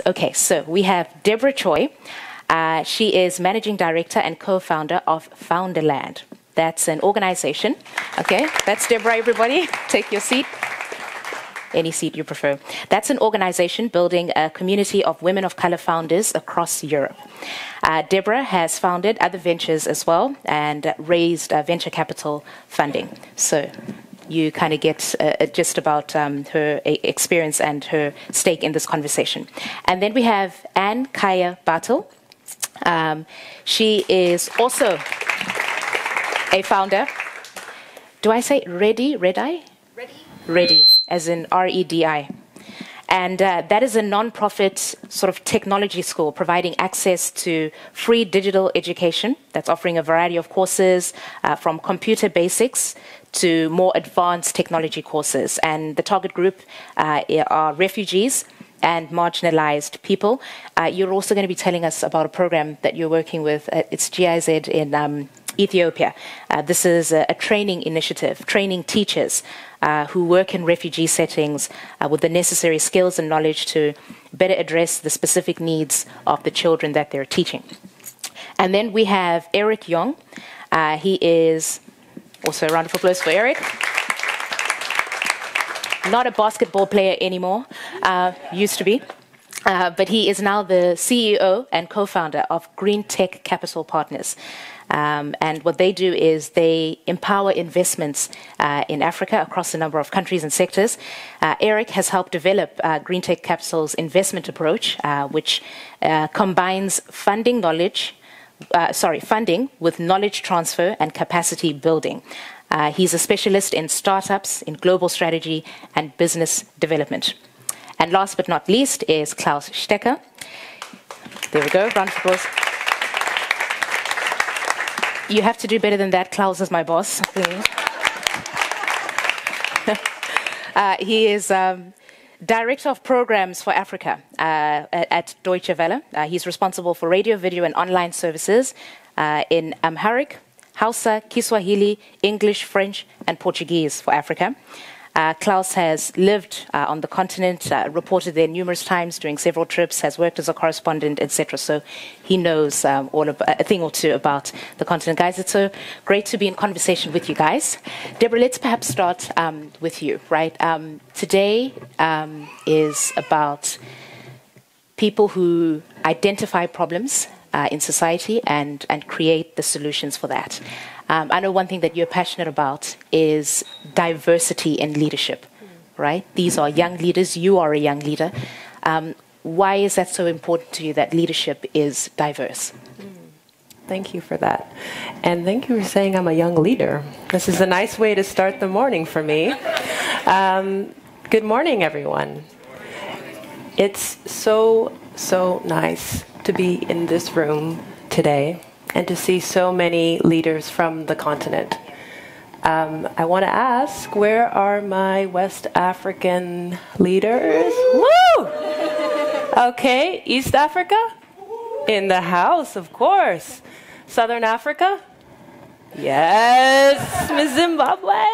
Okay, so we have Deborah Choi. She is Managing Director and co-founder of Founderland. That's an organization. Okay, that's Deborah, everybody. Take your seat. Any seat you prefer. That's an organization building a community of women of color founders across Europe. Deborah has founded other ventures as well and raised venture capital funding. So you kind of get just about her experience and her stake in this conversation. And then we have Kjaer Bathel. She is also a founder. Do I say ReDi? ReDi? ReDi, as in ReDi. And that is a non-profit sort of technology school providing access to free digital education that's offering a variety of courses from computer basics to more advanced technology courses. And the target group are refugees and marginalized people. You're also going to be telling us about a program that you're working with. It's GIZ in Ethiopia. This is a training initiative, training teachers who work in refugee settings with the necessary skills and knowledge to better address the specific needs of the children that they're teaching. And then we have Erick Yong. He is, also a round of applause for Erick. Not a basketball player anymore, used to be. But he is now the CEO and co-founder of GREENTEC Capital Partners. And what they do is they empower investments in Africa across a number of countries and sectors. Erick has helped develop GREENTEC Capital's investment approach, which combines funding with knowledge transfer and capacity building. He's a specialist in startups, in global strategy and business development. And last but not least is Claus Stäcker. There we go, round of applause. You have to do better than that. Claus is my boss. He is Director of Programs for Africa at Deutsche Welle. He's responsible for radio, video, and online services in Amharic, Hausa, Kiswahili, English, French, and Portuguese for Africa. Claus has lived on the continent, reported there numerous times during several trips, has worked as a correspondent, etc. So he knows a thing or two about the continent. Guys, it's so great to be in conversation with you guys. Deborah, let's perhaps start with you, right? Today is about people who identify problems in society and create the solutions for that. I know one thing that you're passionate about is diversity in leadership, right? These are young leaders. You are a young leader. Why is that so important to you that leadership is diverse? Thank you for that. And thank you for saying I'm a young leader. This is a nice way to start the morning for me. Good morning, everyone. It's so nice to be in this room today and to see so many leaders from the continent. I want to ask, where are my West African leaders? Woo! Okay, East Africa? In the house, of course. Southern Africa? Yes, Miss Zimbabwe.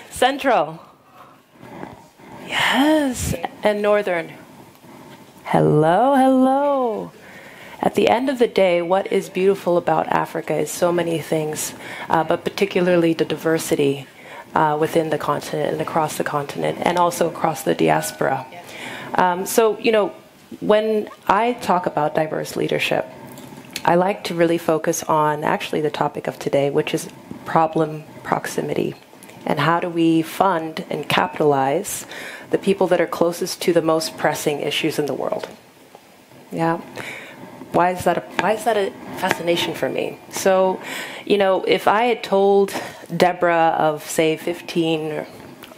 Central? Yes, and Northern? Hello. At the end of the day, what is beautiful about Africa is so many things, but particularly the diversity within the continent and across the continent, and also across the diaspora. When I talk about diverse leadership, I like to really focus on actually the topic of today, which is problem proximity. And how do we fund and capitalize the people that are closest to the most pressing issues in the world? Yeah. Why is that a fascination for me? So, if I had told Deborah of, say, 15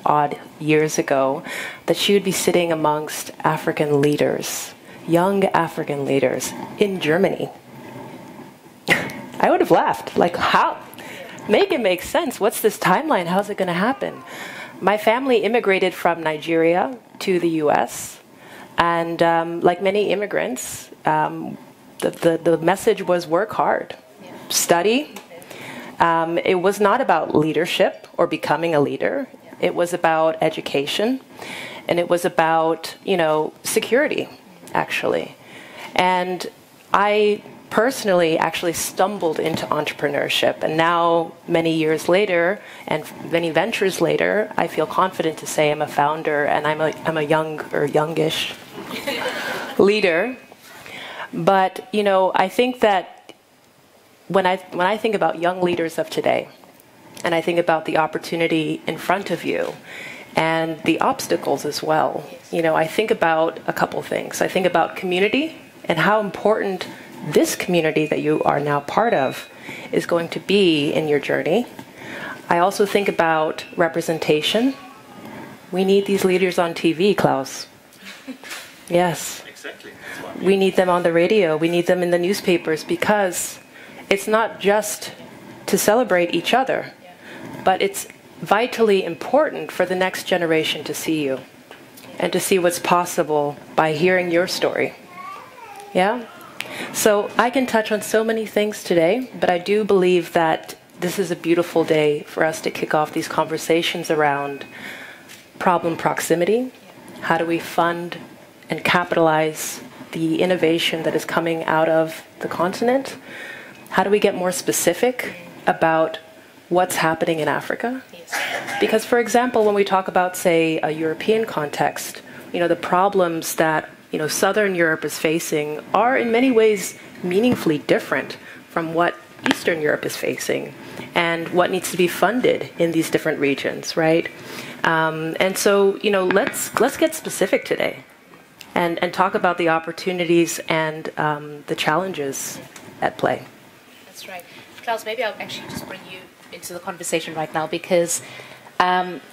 odd years ago that she would be sitting amongst African leaders, young African leaders in Germany, I would have laughed. Like, how? Make it make sense. What's this timeline? How's it going to happen? My family immigrated from Nigeria to the U.S., and like many immigrants, the message was work hard, study. It was not about leadership or becoming a leader. It was about education, and it was about, security. actually. And I personally actually stumbled into entrepreneurship, and now many years later and many ventures later, I feel confident to say I'm a founder, and I'm a young or youngish leader. But you know, I think that when I think about young leaders of today, and I think about the opportunity in front of you and the obstacles as well, you know, I think about a couple things. I think about community and how important this community that you are now part of is going to be in your journey. I also think about representation. We need these leaders on TV, Claus. Yes. Exactly. We need them on the radio. We need them in the newspapers, because it's not just to celebrate each other, but it's vitally important for the next generation to see you and to see what's possible by hearing your story. Yeah? So I can touch on so many things today, but I do believe that this is a beautiful day for us to kick off these conversations around problem proximity. How do we fund and capitalize the innovation that is coming out of the continent? How do we get more specific about what's happening in Africa? Because, for example, when we talk about, say, a European context, you know, the problems that, you know, Southern Europe is facing are in many ways meaningfully different from what Eastern Europe is facing and what needs to be funded in these different regions, right? And so, you know, let's get specific today and talk about the opportunities and the challenges at play. That's right. Claus, maybe I'll actually just bring you into the conversation right now, because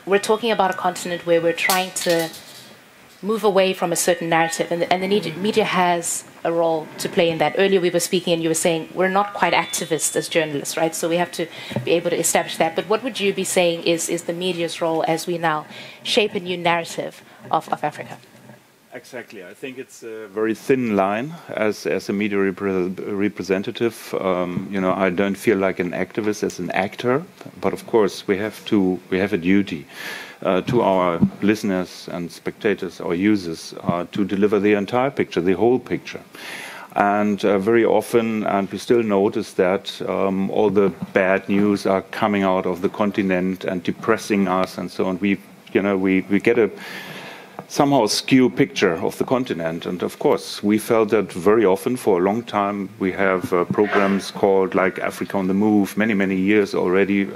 we're talking about a continent where we're trying to move away from a certain narrative, and the media has a role to play in that. Earlier we were speaking and you were saying we're not quite activists as journalists, right? So we have to be able to establish that. But what would you be saying is the media's role as we now shape a new narrative of Africa? Exactly. I think it's a very thin line as a media representative. You know, I don't feel like an activist as an actor, but of course we have a duty to our listeners and spectators or users to deliver the entire picture, the whole picture. And very often, and we still notice that all the bad news are coming out of the continent and depressing us and so on. We get a somehow skew picture of the continent. And of course, we felt that very often for a long time. We have programs called like Africa on the Move, many years already.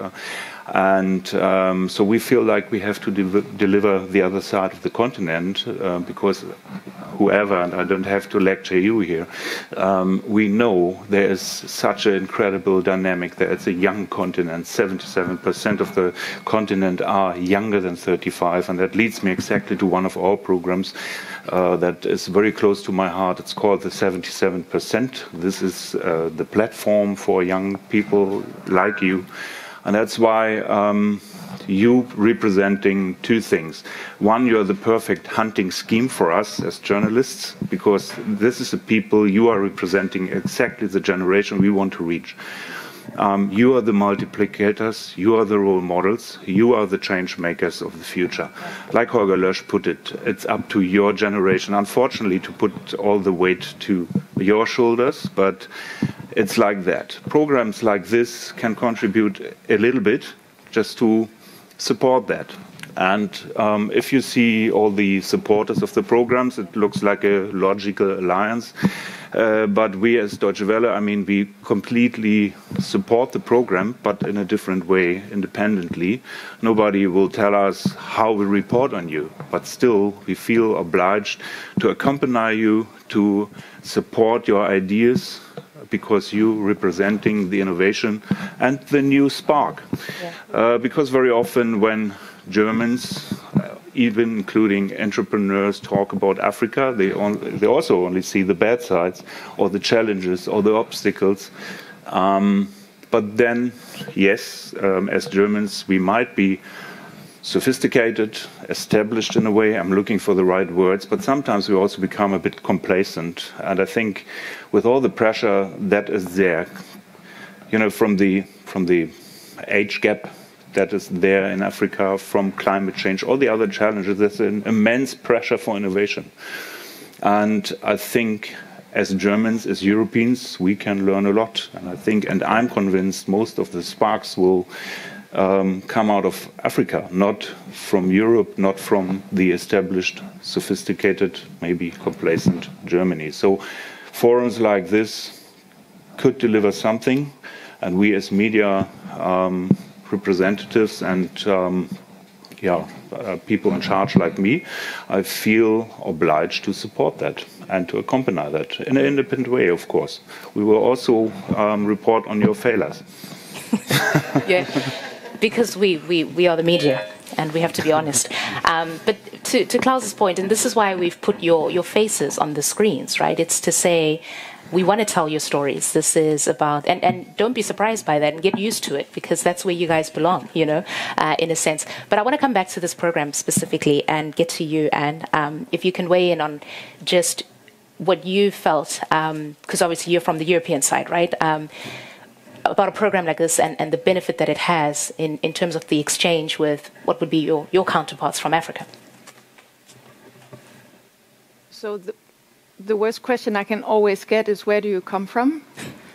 So we feel like we have to deliver the other side of the continent because whoever, and I don't have to lecture you here, we know there is such an incredible dynamic there. It's a young continent. 77% of the continent are younger than 35, and that leads me exactly to one of our programs that is very close to my heart. It's called the 77%. This is the platform for young people like you. And that's why you representing two things. One, you're the perfect hunting scheme for us as journalists, because this is the people you are representing, exactly the generation we want to reach. You are the multiplicators, you are the role models, you are the change makers of the future. Like Holger Lösch put it, it's up to your generation, unfortunately, to put all the weight to your shoulders, but it's like that. Programs like this can contribute a little bit just to support that. And if you see all the supporters of the programs, it looks like a logical alliance. But we as Deutsche Welle, I mean, we completely support the program, but in a different way, independently. Nobody will tell us how we report on you, but still we feel obliged to accompany you, to support your ideas, because you representing the innovation and the new spark. Yeah. Because very often when Germans, even including entrepreneurs, talk about Africa, they also only see the bad sides or the challenges or the obstacles. But then, yes, as Germans, we might be sophisticated, established in a way. I'm looking for the right words, but sometimes we also become a bit complacent. And I think with all the pressure that is there, you know, from the age gap that is there in Africa, from climate change, all the other challenges, there's an immense pressure for innovation. And I think as Germans, as Europeans, we can learn a lot. And I'm convinced most of the sparks will come out of Africa, not from Europe, not from the established, sophisticated, maybe complacent Germany. So forums like this could deliver something, and we as media representatives and people in charge like me, I feel obliged to support that and to accompany that in an independent way, of course. We will also report on your failures. Yeah, because we are the media and we have to be honest. But to Klaus's point, and this is why we've put your faces on the screens, right? It's to say, we want to tell your stories. This is about, and don't be surprised by that and get used to it, because that's where you guys belong, in a sense. But I want to come back to this program specifically and get to you, and if you can weigh in on just what you felt, because obviously you're from the European side, right? About a program like this and the benefit that it has in terms of the exchange with what would be your counterparts from Africa. So the worst question I can always get is, where do you come from?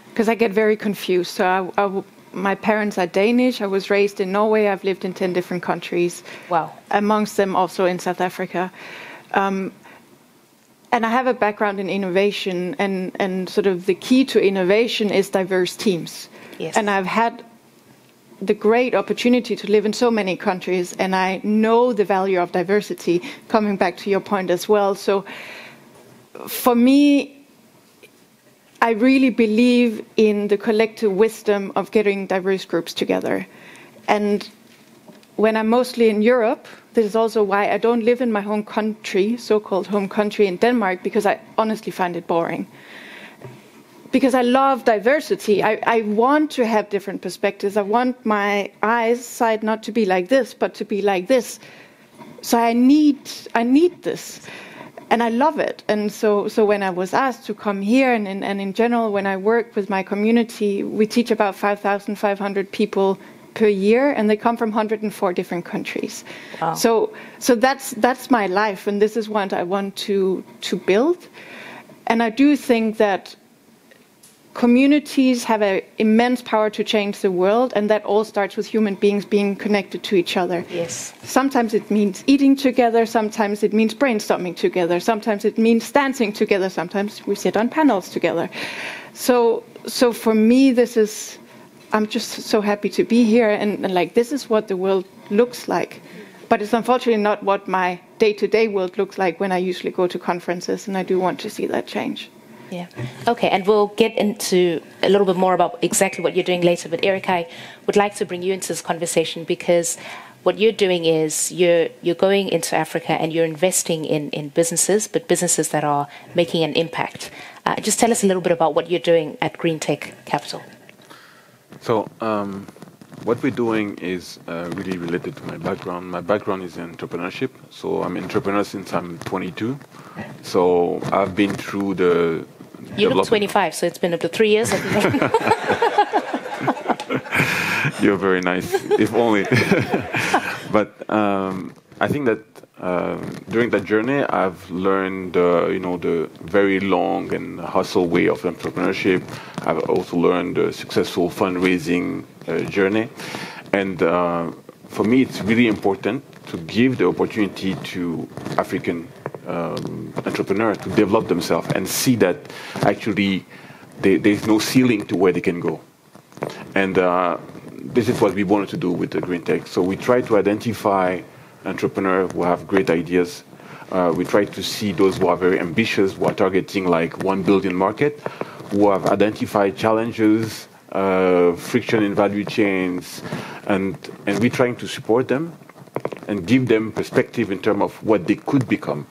Because I get very confused. So my parents are Danish. I was raised in Norway. I've lived in 10 different countries. Wow. Amongst them also in South Africa. And I have a background in innovation, and sort of the key to innovation is diverse teams. Yes. And I've had the great opportunity to live in so many countries, and I know the value of diversity, coming back to your point as well. So for me, I really believe in the collective wisdom of getting diverse groups together. And when I'm mostly in Europe, this is also why I don't live in my home country, so-called home country in Denmark, because I honestly find it boring. Because I love diversity. I want to have different perspectives. I want my eyesight not to be like this, but to be like this. So I need this. And I love it. And so when I was asked to come here, and in general, when I work with my community, we teach about 5,500 people per year, and they come from 104 different countries. Wow. So that's my life, and this is what I want to build. And I do think that communities have an immense power to change the world, and that all starts with human beings being connected to each other. Yes. Sometimes it means eating together, sometimes it means brainstorming together, sometimes it means dancing together, sometimes we sit on panels together. So for me, I'm just so happy to be here, and like, this is what the world looks like. But it's unfortunately not what my day-to-day world looks like when I usually go to conferences, and I do want to see that change. Yeah. Okay, and we'll get into a little bit more about exactly what you're doing later. But Erick, I would like to bring you into this conversation, because what you're doing is you're going into Africa and you're investing in businesses, but businesses that are making an impact. Just tell us a little bit about what you're doing at GREENTEC Capital. So what we're doing is really related to my background. My background is in entrepreneurship. So I'm an entrepreneur since I'm 22. So I've been through the... You look 25, so it's been up to 3 years. You're very nice, if only. But I think that during that journey, I've learned, the very long and hustle way of entrepreneurship. I've also learned the successful fundraising journey. And for me, it's really important to give the opportunity to African entrepreneurs to develop themselves and see that actually there's no ceiling to where they can go. And this is what we wanted to do with the GREENTEC. So we try to identify entrepreneurs who have great ideas. We try to see those who are very ambitious, who are targeting like 1 billion market, who have identified challenges, friction in value chains, and we're trying to support them and give them perspective in terms of what they could become.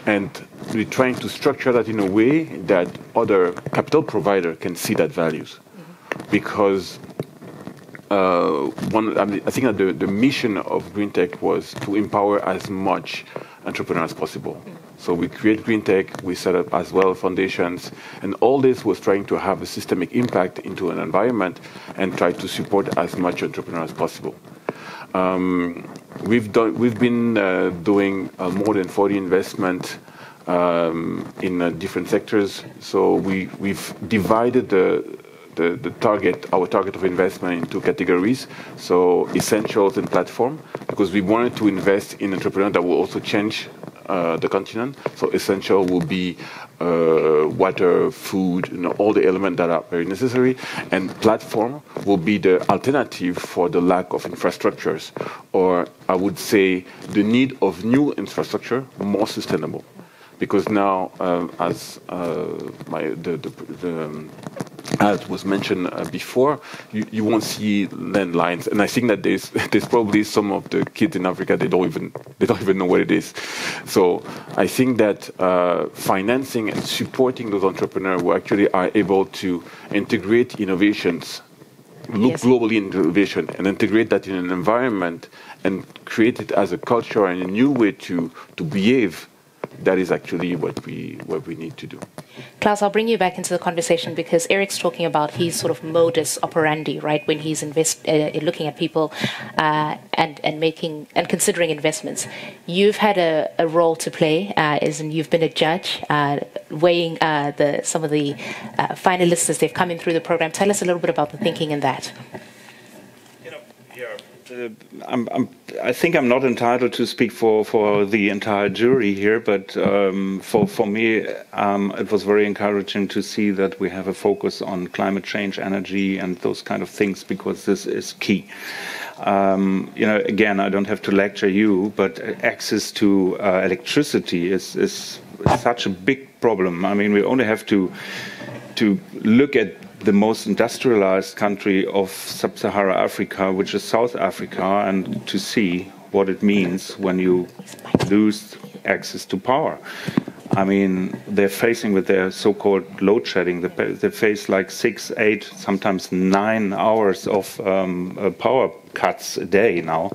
And we're trying to structure that in a way that other capital providers can see that values. Because I think that the mission of GREENTEC was to empower as much entrepreneurs as possible. So we create GREENTEC, we set up as well foundations, and all this was trying to have a systemic impact into an environment and try to support as much entrepreneurs as possible. We've been doing more than 40 investments in different sectors. So we've divided our target of investment into categories. So essentials and platform, because we wanted to invest in entrepreneurs that will also change the continent. So essential will be water, food, all the elements that are very necessary. And platform will be the alternative for the lack of infrastructures, or I would say the need of new infrastructure, more sustainable. Because now, as was mentioned before, you won't see landlines, and I think that there's probably some of the kids in Africa they don't even know what it is. So I think that financing and supporting those entrepreneurs who actually are able to integrate innovations, look globally into innovation, and integrate that in an environment and create it as a culture and a new way to behave. That is actually what we need to do. Claus, I'll bring you back into the conversation because Erick's talking about his sort of modus operandi, right, when he's looking at people and making and considering investments. You've had a role to play, and you've been a judge, weighing some of the finalists as they've come in through the program. Tell us a little bit about the thinking in that. I think I'm not entitled to speak for the entire jury here, but for me, it was very encouraging to see that we have a focus on climate change, energy, and those kind of things, because this is key. Again, I don't have to lecture you, but access to electricity is such a big problem. I mean, we only have to look at the most industrialized country of sub-Saharan Africa, which is South Africa, and to see what it means when you lose access to power. I mean, they're facing with their so-called load shedding. They face like 6, 8, sometimes 9 hours of power cuts a day now.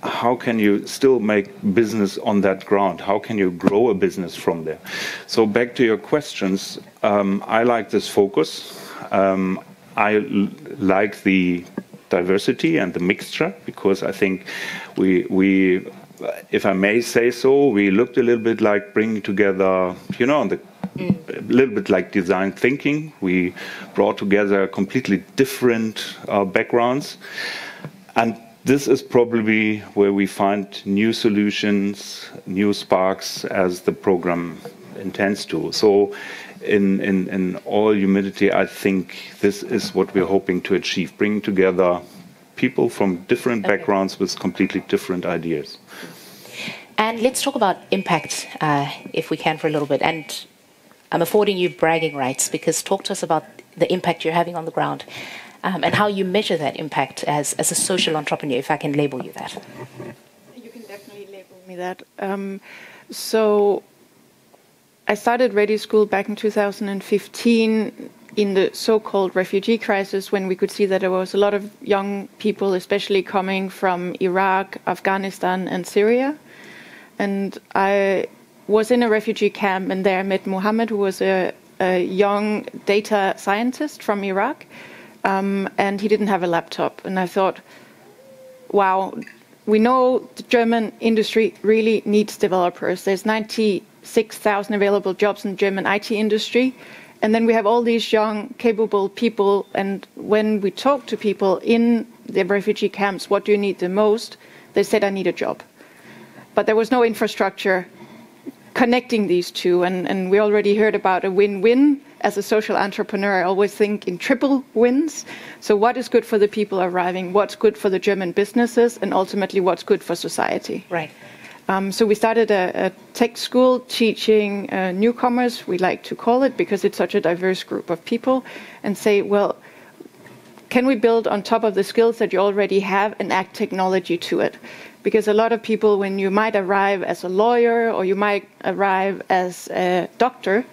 How can you still make business on that ground? How can you grow a business from there? So back to your questions, I like this focus. I like the diversity and the mixture, because I think we, if I may say so, we looked a little bit like bringing together, a little bit like design thinking. We brought together completely different backgrounds. And this is probably where we find new solutions, new sparks, as the program intends to. So in all humility, I think this is what we're hoping to achieve, bringing together people from different backgrounds with completely different ideas. And let's talk about impact, if we can, for a little bit. And I'm affording you bragging rights, because talk to us about the impact you're having on the ground. And how you measure that impact as a social entrepreneur, if I can label you that. You can definitely label me that. So I started ReDi School back in 2015 in the so-called refugee crisis, when we could see that there was a lot of young people, especially coming from Iraq, Afghanistan, and Syria. And I was in a refugee camp, and there I met Mohammed, who was a young data scientist from Iraq. And he didn't have a laptop. And I thought, wow, we know the German industry really needs developers. There's 96,000 available jobs in the German IT industry. And then we have all these young, capable people. And when we talk to people in the refugee camps, what do you need the most? They said, I need a job. But there was no infrastructure connecting these two. And we already heard about a win-win. As a social entrepreneur, I always think in triple wins. So what is good for the people arriving, what's good for the German businesses, and ultimately what's good for society. Right. So we started a tech school teaching newcomers, we like to call it, because it's such a diverse group of people, and say, well, can we build on top of the skills that you already have and add technology to it? Because a lot of people, when you might arrive as a lawyer or you might arrive as a doctor,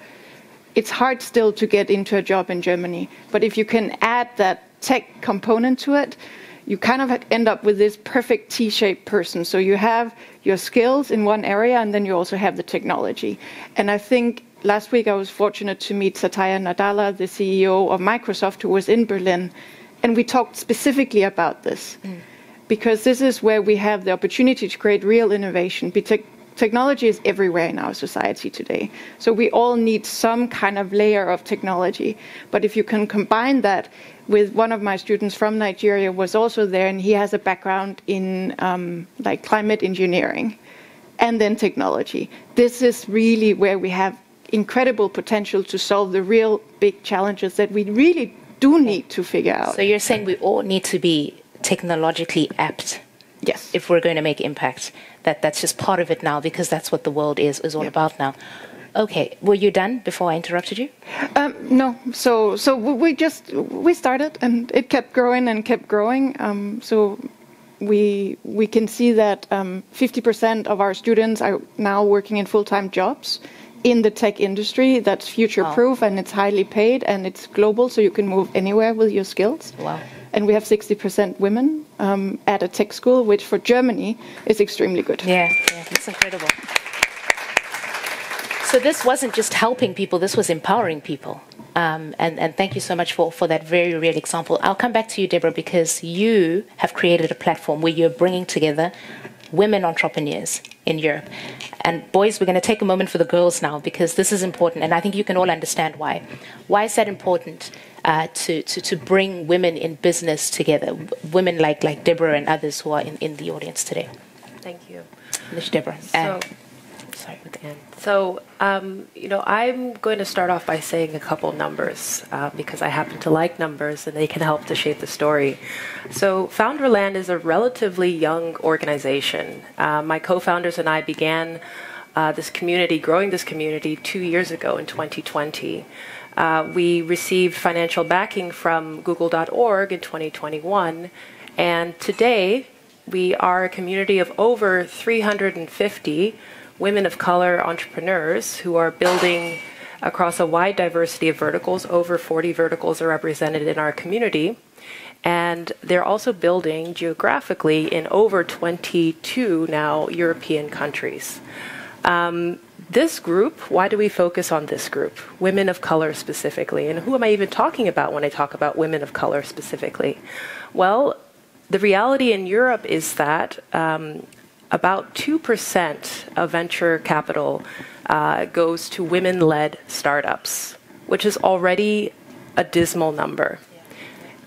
it's hard still to get into a job in Germany. But if you can add that tech component to it, you kind of end up with this perfect T-shaped person. So you have your skills in one area, and then you also have the technology. And I think last week I was fortunate to meet Satya Nadella, the CEO of Microsoft, who was in Berlin. And we talked specifically about this. Because this is where we have the opportunity to create real innovation, technology is everywhere in our society today. So we all need some kind of layer of technology. But if you can combine that with one of my students from Nigeria was also there, and he has a background in like climate engineering and then technology. This is really where we have incredible potential to solve the real big challenges that we really do need to figure out. So you're saying we all need to be technologically apt. Yes. If we're going to make impact, that's just part of it now, because that's what the world is all about now. Okay, were you done before I interrupted you? No. So we started, and it kept growing and kept growing. So we can see that 50% of our students are now working in full-time jobs in the tech industry. That's future-proof, and it's highly paid, and it's global, so you can move anywhere with your skills. Wow. And we have 60% women at a tech school, which for Germany is extremely good. Yeah, that's incredible. So this wasn't just helping people, this was empowering people. And thank you so much for that very real example. I'll come back to you, Deborah, because you have created a platform where you're bringing together women entrepreneurs in Europe. And boys, we're going to take a moment for the girls now, because this is important, and I think you can all understand why. Why is that important to bring women in business together, women like Deborah and others who are in the audience today? Thank you. Deborah. So, I'm going to start off by saying a couple numbers because I happen to like numbers and they can help to shape the story. So, Founderland is a relatively young organization. My co-founders and I began growing this community 2 years ago in 2020. We received financial backing from Google.org in 2021, and today we are a community of over 350 women of color entrepreneurs who are building across a wide diversity of verticals. Over 40 verticals are represented in our community. And they're also building geographically in over 22 now European countries. This group, why do we focus on this group? Women of color specifically. And who am I even talking about when I talk about women of color specifically? Well, the reality in Europe is that about 2% of venture capital goes to women-led startups, which is already a dismal number.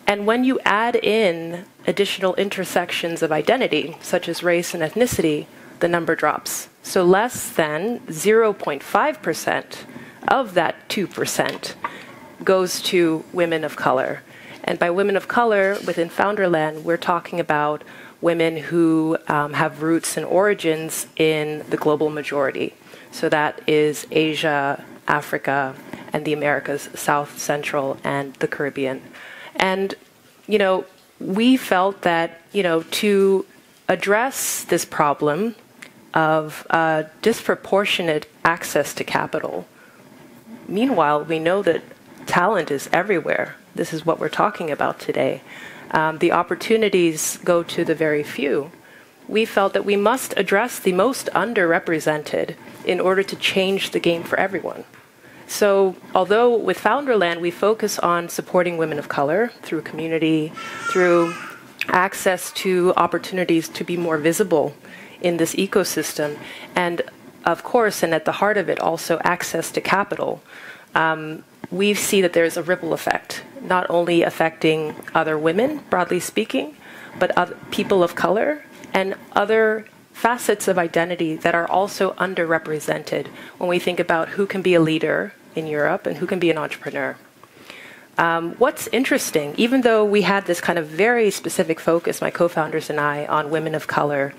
And when you add in additional intersections of identity, such as race and ethnicity, the number drops. So less than 0.5% of that 2% goes to women of color. And by women of color, within Founderland, we're talking about women who have roots and origins in the global majority. So that is Asia, Africa, and the Americas, South, Central, and the Caribbean. And, we felt that, to address this problem of disproportionate access to capital, meanwhile, we know that talent is everywhere. This is what we're talking about today. The opportunities go to the very few. We felt that we must address the most underrepresented in order to change the game for everyone. So although with Founderland we focus on supporting women of color through community, through access to opportunities to be more visible in this ecosystem, and of course, and at the heart of it also, access to capital, we see that there's a ripple effect, not only affecting other women, broadly speaking, but other people of color and other facets of identity that are also underrepresented when we think about who can be a leader in Europe and who can be an entrepreneur. What's interesting, even though we had this kind of very specific focus, my co-founders and I, on women of color,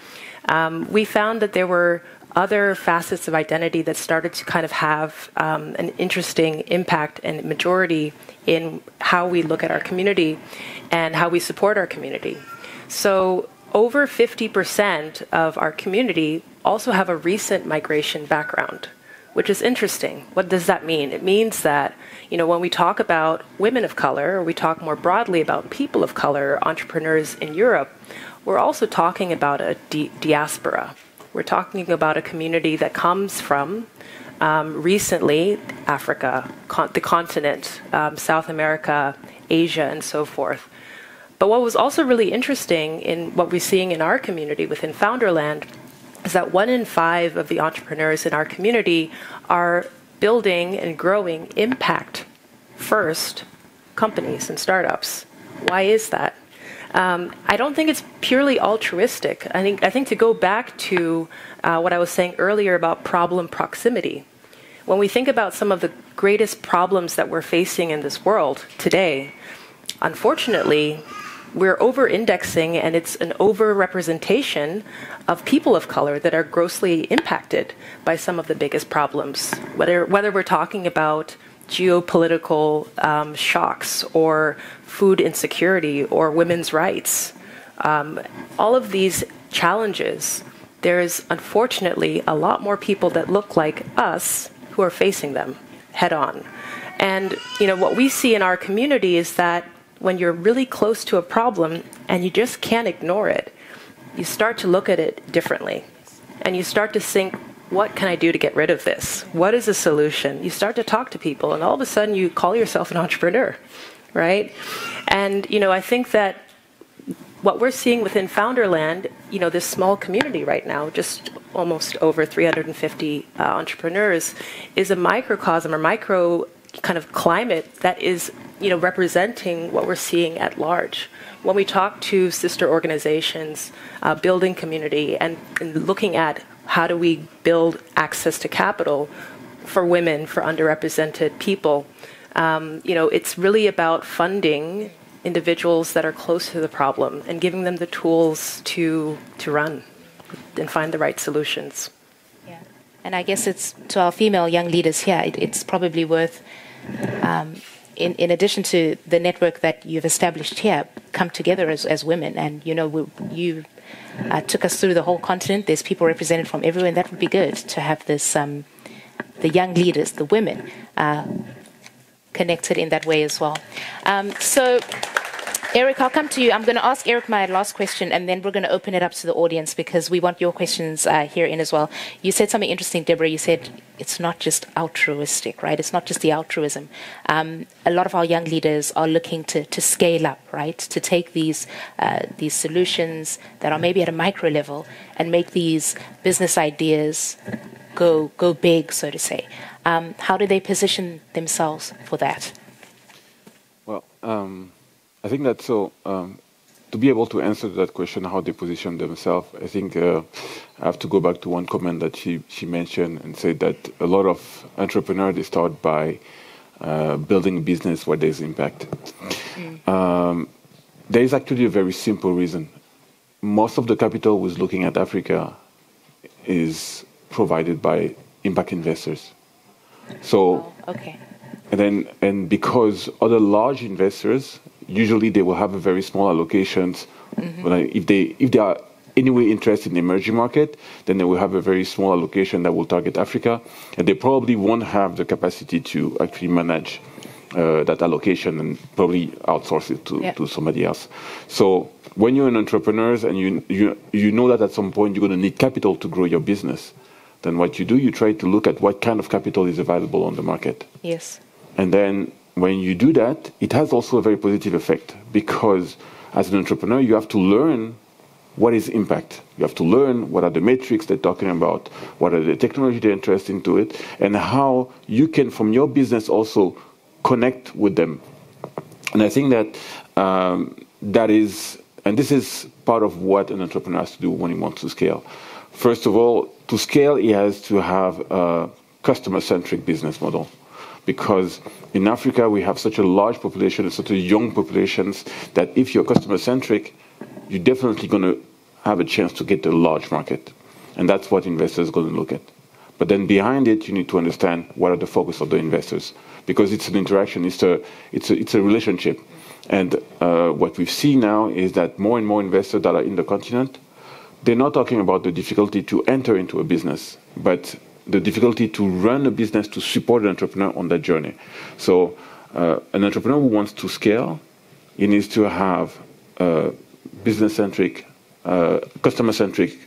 we found that there were other facets of identity that started to kind of have an interesting impact and majority in how we look at our community and how we support our community. So over 50% of our community also have a recent migration background, which is interesting. What does that mean? It means that, when we talk about women of color, or we talk more broadly about people of color, entrepreneurs in Europe, we're also talking about a diaspora. We're talking about a community that comes from recently Africa, the continent, South America, Asia, and so forth. But what was also really interesting in what we're seeing in our community within Founderland is that 1 in 5 of the entrepreneurs in our community are building and growing impact-first companies and startups. Why is that? I don't think it's purely altruistic. I think to go back to what I was saying earlier about problem proximity, when we think about some of the greatest problems that we're facing in this world today, unfortunately, we're over-indexing, and it's an over-representation of people of color that are grossly impacted by some of the biggest problems, whether we're talking about geopolitical shocks or food insecurity or women's rights. All of these challenges, there's unfortunately a lot more people that look like us who are facing them head on. And what we see in our community is that when you're really close to a problem and you just can't ignore it, you start to look at it differently. And you start to think, what can I do to get rid of this? What is a solution? You start to talk to people, and all of a sudden you call yourself an entrepreneur, right? And, I think that what we're seeing within Founderland, this small community right now, just almost over 350 entrepreneurs, is a microcosm or micro kind of climate that is, representing what we're seeing at large. When we talk to sister organizations, building community, and looking at how do we build access to capital for women, for underrepresented people, it's really about funding individuals that are close to the problem and giving them the tools to run and find the right solutions. Yeah, and I guess it's to our female young leaders here, it's probably worth, in addition to the network that you've established here, come together as women. And, you took us through the whole continent. There's people represented from everywhere, and that would be good to have this, the young leaders, the women, connected in that way as well. So, Erick, I'll come to you. I'm going to ask Erick my last question, and then we're going to open it up to the audience because we want your questions here in as well. You said something interesting, Deborah. You said it's not just altruistic, right? It's not just the altruism. A lot of our young leaders are looking to scale up, right? To take these solutions that are maybe at a micro level and make these business ideas go big, so to say. How do they position themselves for that? Well, I think that to be able to answer that question, how they position themselves, I think I have to go back to one comment that she mentioned and said that a lot of entrepreneurs, they start by building a business where there's impact. There is actually a very simple reason. Most of the capital who's looking at Africa is provided by impact investors. So, okay. And because other large investors, usually they will have a very small allocations. But if they are anyway interested in the emerging market, then they will have a very small allocation that will target Africa, and they probably won't have the capacity to actually manage that allocation and probably outsource it to somebody else. So when you're an entrepreneur and you know that at some point you're going to need capital to grow your business, then what you do, you try to look at what kind of capital is available on the market. Yes. And then when you do that, it has also a very positive effect because as an entrepreneur, you have to learn what is impact. You have to learn what are the metrics they're talking about, what are the technology they're interested into it, and how you can, from your business, also connect with them. And I think that that is, and this is part of what an entrepreneur has to do when he wants to scale. First of all, to scale, he has to have a customer-centric business model. Because in Africa, we have such a large population and such a young populations that if you're customer-centric, you're definitely going to have a chance to get a large market. And that's what investors are going to look at. But then behind it, you need to understand what are the focus of the investors. Because it's an interaction, it's a relationship. And what we've seen now is that more and more investors that are in the continent, they're not talking about the difficulty to enter into a business, but the difficulty to run a business to support an entrepreneur on that journey. So an entrepreneur who wants to scale, he needs to have business-centric, customer-centric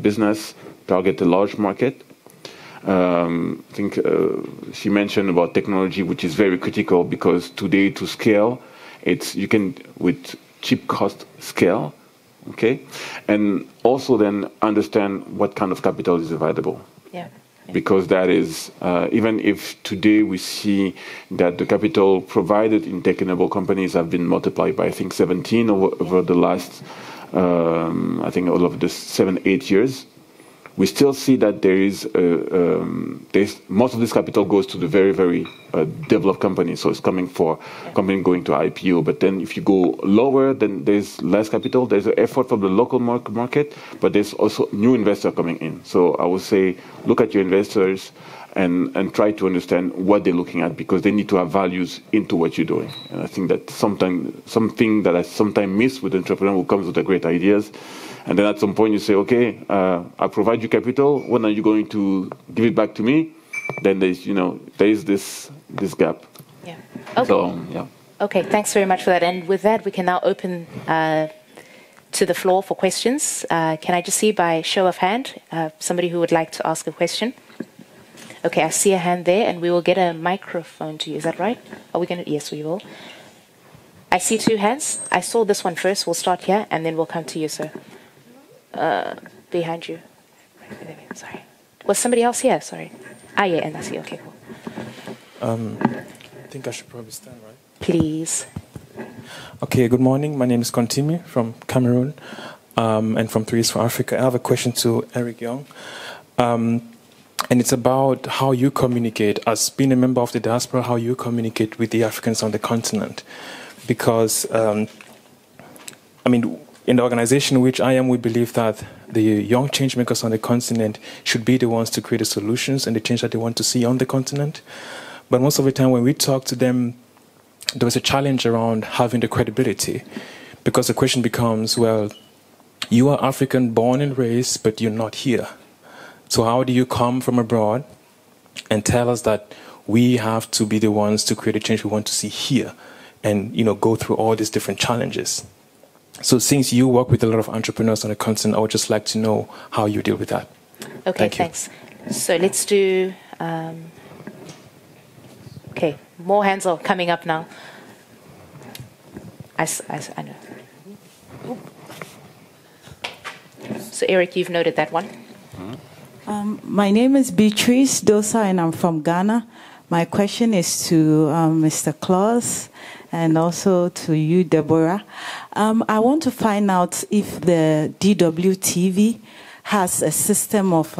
business, target a large market. I think she mentioned about technology, which is very critical because today to scale, you can with cheap cost scale okay? And also then understand what kind of capital is available. Yeah. Because that is, even if today we see that the capital provided in tech-enabled companies have been multiplied by, I think, 17 over the last, I think, all of the 7-8 years, we still see that there is most of this capital goes to the very, very developed companies. So it's coming for company going to IPO. But then if you go lower, then there's less capital. There's an effort from the local market, but there's also new investor coming in. So I would say look at your investors and try to understand what they're looking at, because they need to have values into what you're doing. And I think that something that I sometimes miss with the entrepreneur who comes with the great ideas. And then at some point you say, okay, I provide you capital. When are you going to give it back to me? Then there is this gap. Yeah. Okay. So, yeah. Okay, thanks very much for that. And with that, we can now open to the floor for questions. Can I just see by show of hand somebody who would like to ask a question? Okay, I see a hand there, and we will get a microphone to you. Is that right? Are we going to? Yes, we will. I see 2 hands. I saw this one first. We'll start here, and then we'll come to you, sir. Behind you. Sorry. Was somebody else here? Sorry. Yeah, and I see. Okay, cool. I think I should probably stand, right? Please. Okay, good morning. My name is Kontimi from Cameroon and from 3 East for Africa. I have a question to Erick Yong. And it's about how you communicate, as being a member of the diaspora, how you communicate with the Africans on the continent. Because, in the organization in which I am, we believe that the young change makers on the continent should be the ones to create the solutions and the change that they want to see on the continent. But most of the time when we talk to them, there is a challenge around having the credibility. Because the question becomes, well, you are African born and raised, but you're not here. So how do you come from abroad and tell us that we have to be the ones to create a change we want to see here and, go through all these different challenges? So since you work with a lot of entrepreneurs on the continent, I would just like to know how you deal with that. Okay, thanks. So let's do... okay, more hands are coming up now. I know. So Erick, you've noted that one. My name is Beatrice Dosa, and I'm from Ghana. My question is to Mr. Claus and also to you, Deborah. I want to find out if the DWTV has a system of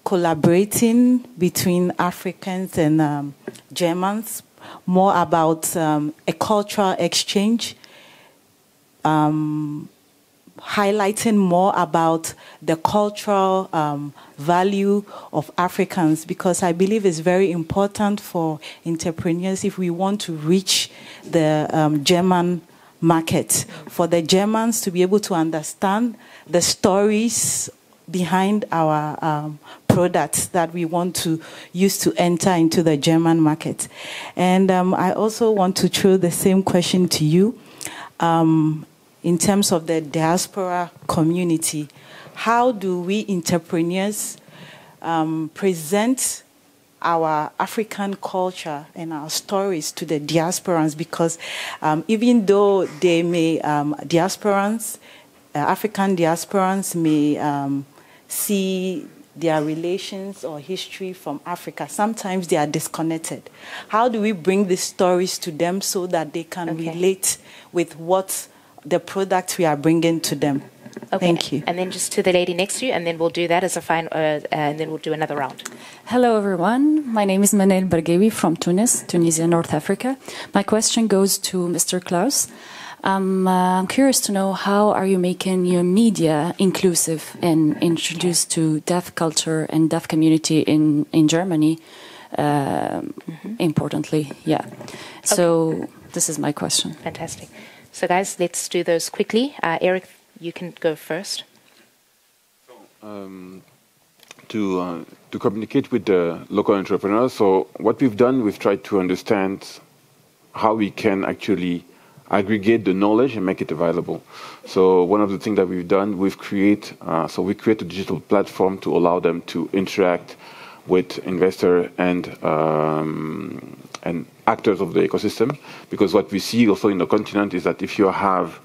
collaborating between Africans and Germans, more about a cultural exchange, highlighting more about the cultural value of Africans, because I believe it's very important for entrepreneurs if we want to reach the German market, for the Germans to be able to understand the stories behind our products that we want to use to enter into the German market. And I also want to throw the same question to you. In terms of the diaspora community, how do we entrepreneurs present our African culture and our stories to the diasporans? Because even though they may, African diasporans may see their relations or history from Africa, sometimes they are disconnected. How do we bring these stories to them so that they can relate with what the products we are bringing to them? Okay. Thank you. And then just to the lady next to you, and then we'll do that as a final, and then we'll do another round. Hello, everyone. My name is Manel Barghewi from Tunis, Tunisia, North Africa. My question goes to Mr. Claus. I'm curious to know, how are you making your media inclusive and introduced to deaf culture and deaf community in Germany, importantly? Yeah. So this is my question. Fantastic. So guys, let's do those quickly. Erick, you can go first. To communicate with the local entrepreneurs, so what we've done, we've tried to understand how we can actually aggregate the knowledge and make it available. So one of the things that we've done, we create a digital platform to allow them to interact with investor and actors of the ecosystem. Because what we see also in the continent is that if you have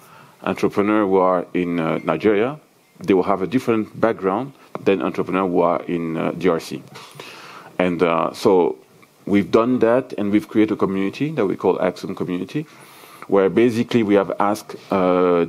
entrepreneurs who are in Nigeria, they will have a different background than entrepreneurs who are in DRC. And so we've done that, and we've created a community that we call Axon Community, where basically we have asked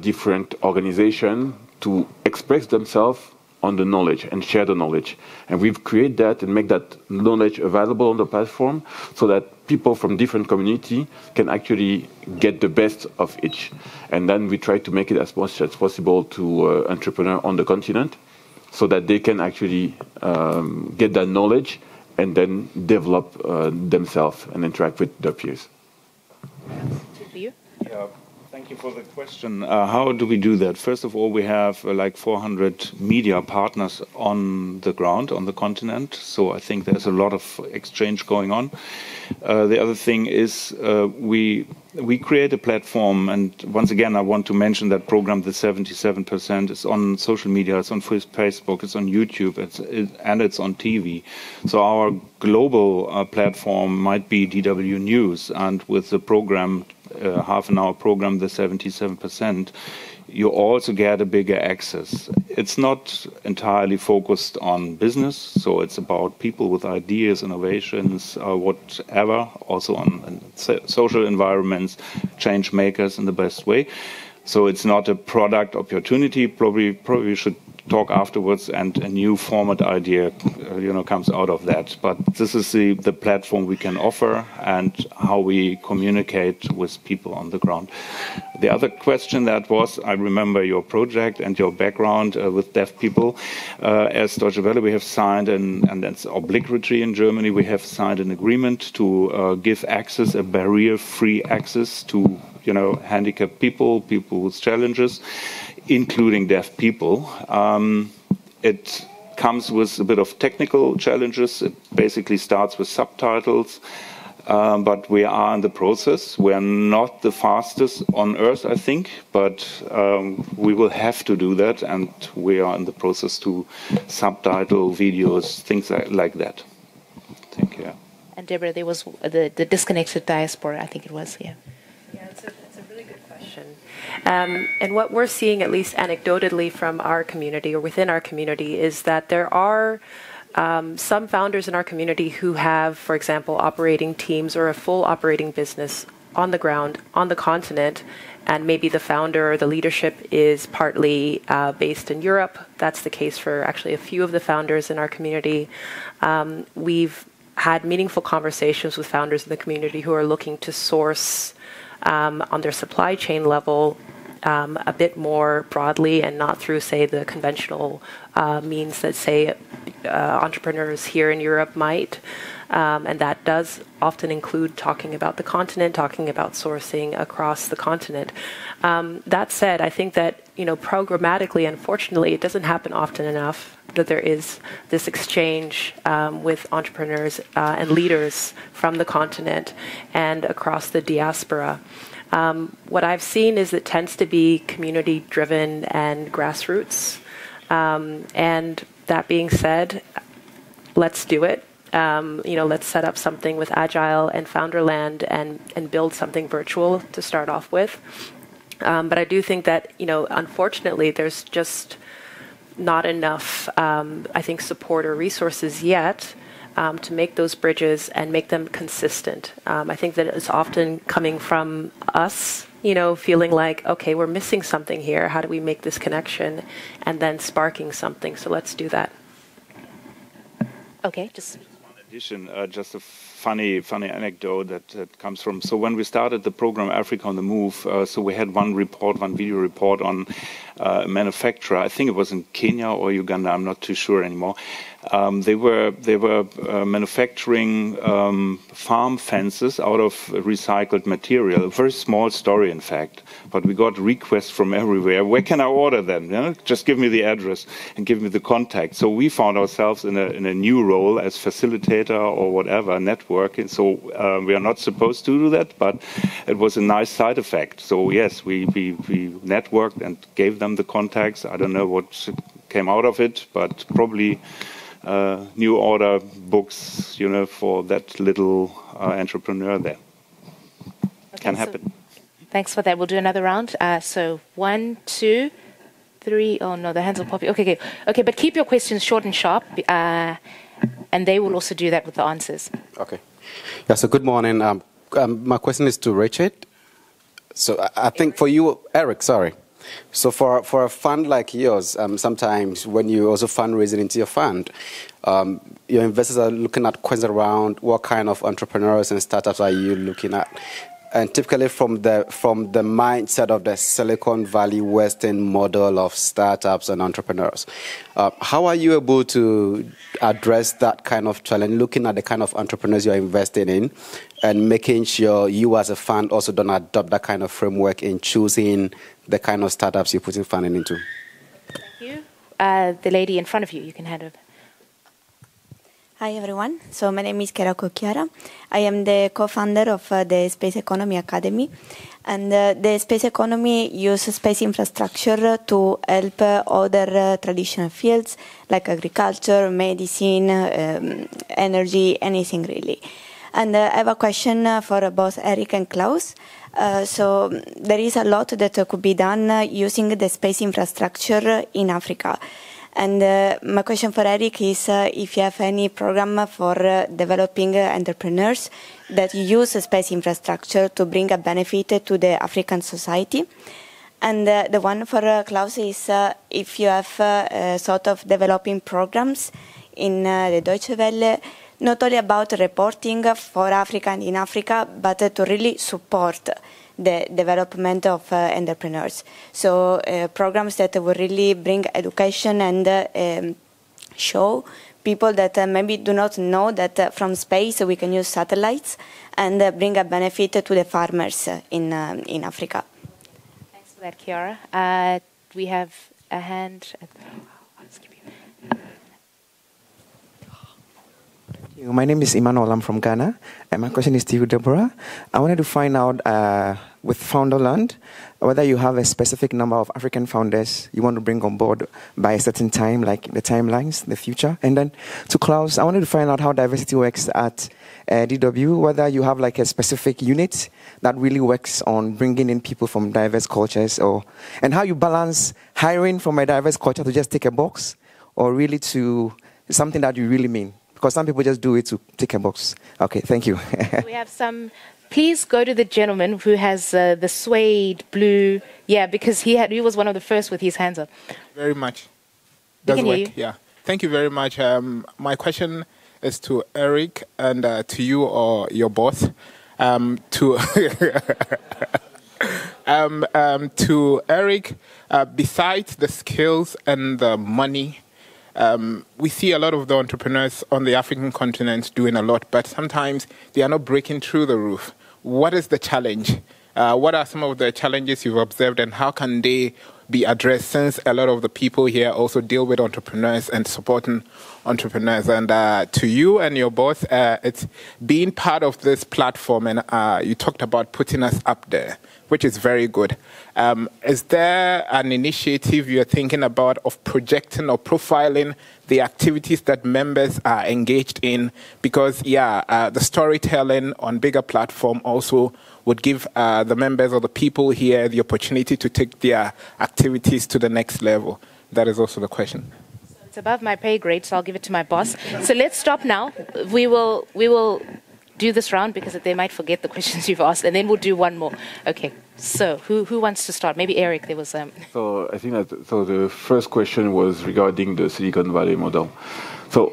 different organizations to express themselves on the knowledge and share the knowledge. And we've created that and make that knowledge available on the platform so that people from different communities can actually get the best of each. And then we try to make it as much as possible to entrepreneurs on the continent so that they can actually get that knowledge and then develop themselves and interact with their peers. Yeah, thank you for the question. How do we do that? First of all, we have like 400 media partners on the ground, on the continent. So I think there's a lot of exchange going on. The other thing is we create a platform, and once again, I want to mention that program, the 77%, is on social media, it's on Facebook, it's on YouTube, and it's on TV. So our global platform might be DW News, and with the program, half-an-hour program, the 77%, you also get a bigger access. It's not entirely focused on business, so it's about people with ideas, innovations, whatever, also on social environments, change makers in the best way. So it's not a product opportunity. Probably we should talk afterwards, and a new format idea comes out of that. But this is the platform we can offer and how we communicate with people on the ground. The other question that was, I remember your project and your background with deaf people. As Deutsche Welle, we have signed, and that's obligatory in Germany, we have signed an agreement to give access, a barrier-free access to handicapped people with challenges, including deaf people. It comes with a bit of technical challenges. It basically starts with subtitles, but we are in the process. We are not the fastest on Earth, I think, but we will have to do that, and we are in the process to subtitle videos, things like that. Thank you. And Deborah, there was the disconnected diaspora, I think it was, yeah. Yeah, it's a really good question. And what we're seeing, at least anecdotally from our community or within our community, is that there are some founders in our community who have, for example, operating teams or a full operating business on the ground, on the continent, and maybe the founder or the leadership is partly based in Europe. That's the case for actually a few of the founders in our community. We've had meaningful conversations with founders in the community who are looking to source on their supply chain level a bit more broadly and not through, say, the conventional means that, say, entrepreneurs here in Europe might. And that does often include talking about the continent, talking about sourcing across the continent. That said, I think that, programmatically, unfortunately, it doesn't happen often enough that there is this exchange with entrepreneurs and leaders from the continent and across the diaspora. What I've seen is it tends to be community-driven and grassroots. And that being said, let's do it. Let's set up something with AGYLE and Founderland and build something virtual to start off with. But I do think that, unfortunately, there's just not enough, I think, support or resources yet to make those bridges and make them consistent. I think that it's often coming from us, feeling like, okay, we're missing something here. How do we make this connection? And then sparking something. So let's do that. Okay, just a funny anecdote that comes from. So when we started the program Africa on the Move, so we had one video report on a manufacturer. I think it was in Kenya or Uganda. I'm not too sure anymore. They were manufacturing farm fences out of recycled material. A very small story, in fact. But we got requests from everywhere. Where can I order them? Just give me the address and give me the contact. So we found ourselves in a new role as facilitator or whatever, networking. So we are not supposed to do that, but it was a nice side effect. So yes, we networked and gave them the contacts. I don't know what came out of it, but probably new order books, for that little entrepreneur there. Okay, can happen. Thanks for that. We'll do another round. So 1, 2, 3. Oh no, the hands are popping. Okay, but keep your questions short and sharp, and they will also do that with the answers. Okay. Yeah. So good morning. My question is to Richard. So I think for you, Erick. Sorry. So for a fund like yours, sometimes when you also fundraising into your fund, your investors are looking at questions around what kind of entrepreneurs and startups are you looking at, and typically from the mindset of the Silicon Valley Western model of startups and entrepreneurs. How are you able to address that kind of challenge, looking at the kind of entrepreneurs you're investing in, and making sure you as a fund also don't adopt that kind of framework in choosing the kind of startups you're putting funding into? Thank you. The lady in front of you, you can hand over. Hi everyone, so my name is Kjaer. I am the co-founder of the Space Economy Academy, and the space economy uses space infrastructure to help other traditional fields like agriculture, medicine, energy, anything really. And I have a question for both Erick and Claus. So there is a lot that could be done using the space infrastructure in Africa. And my question for Erick is if you have any program for developing entrepreneurs that use space infrastructure to bring a benefit to the African society. And the one for Claus is if you have sort of developing programs in the Deutsche Welle, not only about reporting for Africa and in Africa, but to really support the development of entrepreneurs. So programs that will really bring education and show people that maybe do not know that from space we can use satellites and bring a benefit to the farmers in Africa. Thanks for that, Kjaer. We have a hand. My name is Emmanuel. I'm from Ghana, and my question is to you, Deborah. I wanted to find out with Founderland whether you have a specific number of African founders you want to bring on board by a certain time, like the timelines, the future. And then to Claus, I wanted to find out how diversity works at DW, whether you have like a specific unit that really works on bringing in people from diverse cultures, and how you balance hiring from a diverse culture to just tick a box, or really to something that you really mean. Because some people just do it to tick a box. Okay, thank you. We have some. Please go to the gentleman who has the suede blue. Yeah, because he was one of the first with his hands up. Very much. We can hear you. Yeah. Thank you very much. My question is to Erick and to you or your boss. To Erick, besides the skills and the money, we see a lot of the entrepreneurs on the African continent doing a lot, but sometimes they are not breaking through the roof. What is the challenge? What are some of the challenges you've observed, and how can they be addressed, since a lot of the people here also deal with entrepreneurs and supporting entrepreneurs? And to you and your boss, it's being part of this platform, and you talked about putting us up there, which is very good. Is there an initiative you're thinking about of projecting or profiling the activities that members are engaged in? Because, the storytelling on bigger platform also would give the members or the people here the opportunity to take their activities to the next level. That is also the question. So it's above my pay grade, so I'll give it to my boss. So let's stop now. We will do this round because they might forget the questions you've asked, and then we'll do one more. Okay. So who wants to start? Maybe Erick. There was So I think that the first question was regarding the Silicon Valley model. So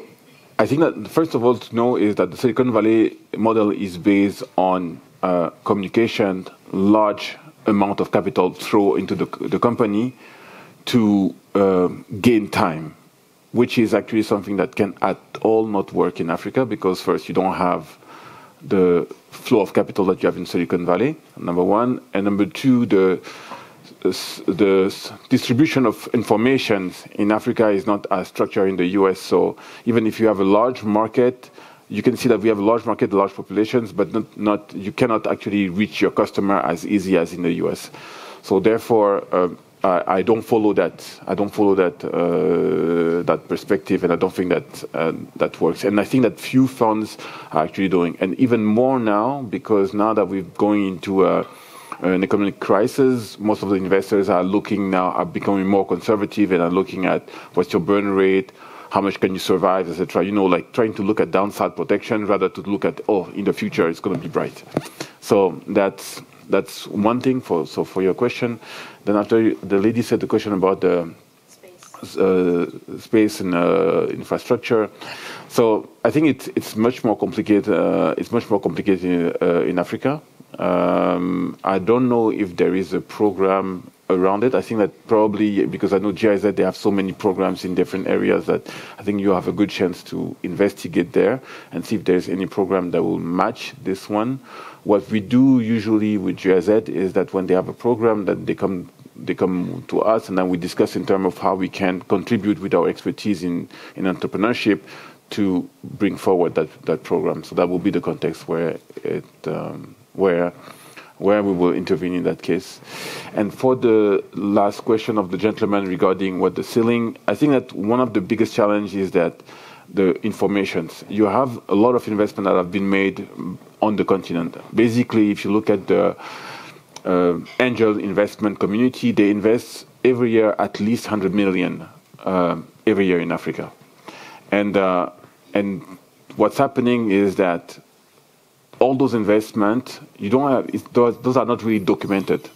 I think that first of all to know is that the Silicon Valley model is based on communication, large amount of capital thrown into the company to gain time, which is actually something that can at all not work in Africa, because first you don't have the flow of capital that you have in Silicon Valley, number one, and number two, the distribution of information in Africa is not as structured in the US. So even if you have a large market, you can see that we have a large market, large populations, but not you cannot actually reach your customer as easy as in the US. So therefore, I don't follow that. I don't follow that perspective, and I don't think that works. And I think that few funds are actually doing, and even more now, because now that we're going into an economic crisis, most of the investors are looking now, are becoming more conservative and are looking at what's your burn rate, how much can you survive, etc. You know, like trying to look at downside protection rather to look at, oh, in the future it's going to be bright. So that's one thing for your question. Then after the lady said the question about the space and infrastructure. So I think it's much more complicated. It's much more complicated in Africa. I don't know if there is a program around it. I think that probably because I know GIZ, they have so many programs in different areas that I think you have a good chance to investigate there and see if there's any program that will match this one. What we do usually with GIZ is that when they have a program, that they come to us and then we discuss in terms of how we can contribute with our expertise in entrepreneurship to bring forward that program. So that will be the context where we will intervene in that case. And for the last question of the gentleman regarding what the ceiling, I think that one of the biggest challenges is that the informations. You have a lot of investment that have been made on the continent. Basically, if you look at the angel investment community, they invest every year at least 100 million every year in Africa. And what's happening is that all those investments, those are not really documented.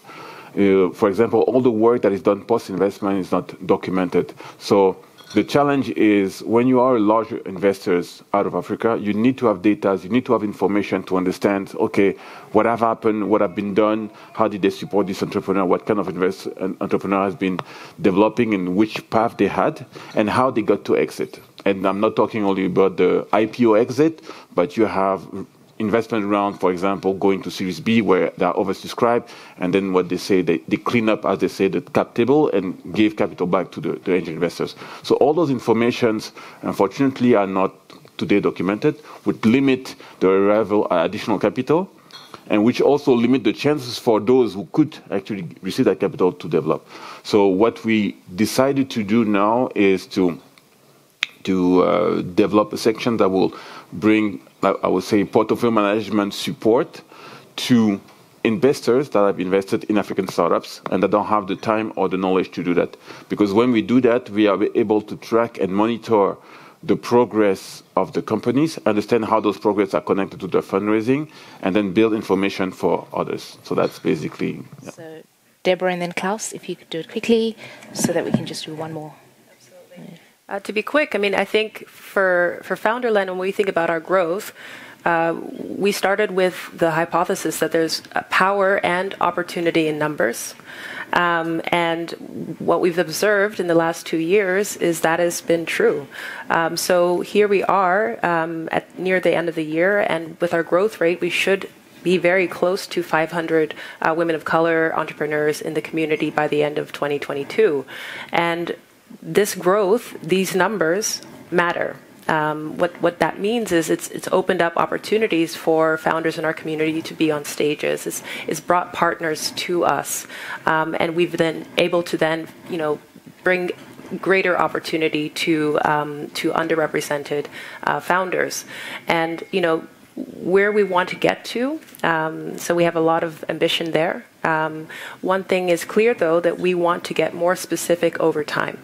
For example, all the work that is done post-investment is not documented. So the challenge is when you are large investors out of Africa, you need to have data, you need to have information to understand, okay, what have happened, what have been done, how did they support this entrepreneur, what kind of entrepreneur has been developing and which path they had, and how they got to exit. And I'm not talking only about the IPO exit, but you have investment round, for example, going to Series B where they are oversubscribed, and then what they say, they clean up, as they say, the cap table and give capital back to the angel investors. So all those informations, unfortunately, are not today documented, would limit the arrival of additional capital, and which also limit the chances for those who could actually receive that capital to develop. So what we decided to do now is to develop a section that will bring, I would say, portfolio management support to investors that have invested in African startups and that don't have the time or the knowledge to do that. Because when we do that, we are able to track and monitor the progress of the companies, understand how those progress are connected to their fundraising, and then build information for others. So that's basically... Yeah. So Deborah and then Claus, if you could do it quickly so that we can just do one more. Absolutely. To be quick, I mean, I think for Founderland, when we think about our growth, we started with the hypothesis that there's power and opportunity in numbers. And what we've observed in the last 2 years is that has been true. So here we are near the end of the year, and with our growth rate, we should be very close to 500 women of color entrepreneurs in the community by the end of 2022. And this growth, these numbers matter. What that means is it's opened up opportunities for founders in our community to be on stages. It's brought partners to us, and we've been able to then, bring greater opportunity to underrepresented founders, and where we want to get to. So we have a lot of ambition there. One thing is clear, though, that we want to get more specific over time.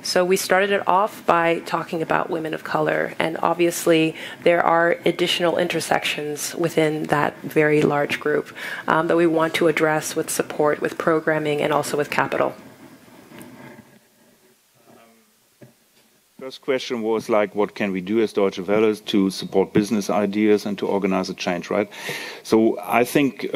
So we started it off by talking about women of color, and obviously there are additional intersections within that very large group that we want to address with support, with programming, and also with capital. First question was like, what can we do as Deutsche Welle to support business ideas and to organize a change, right? So I think...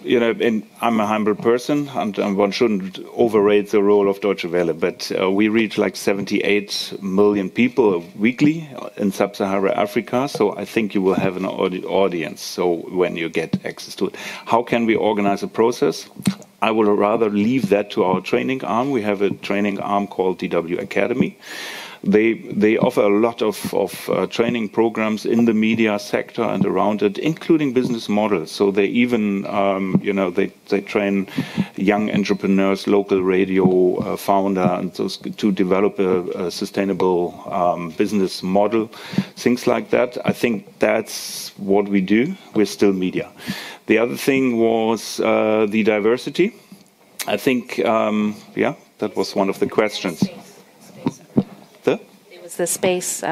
and I'm a humble person, and one shouldn't overrate the role of Deutsche Welle, but we reach like 78 million people weekly in sub-Saharan Africa, so I think you will have an audience, so when you get access to it. How can we organize a process? I would rather leave that to our training arm. We have a training arm called DW Academy. They offer a lot of training programs in the media sector and around it, including business models. So they even, they train young entrepreneurs, local radio founder, and those to develop a sustainable business model, things like that. I think that's what we do. We're still media. The other thing was the diversity. I think, that was one of the questions. It was the space.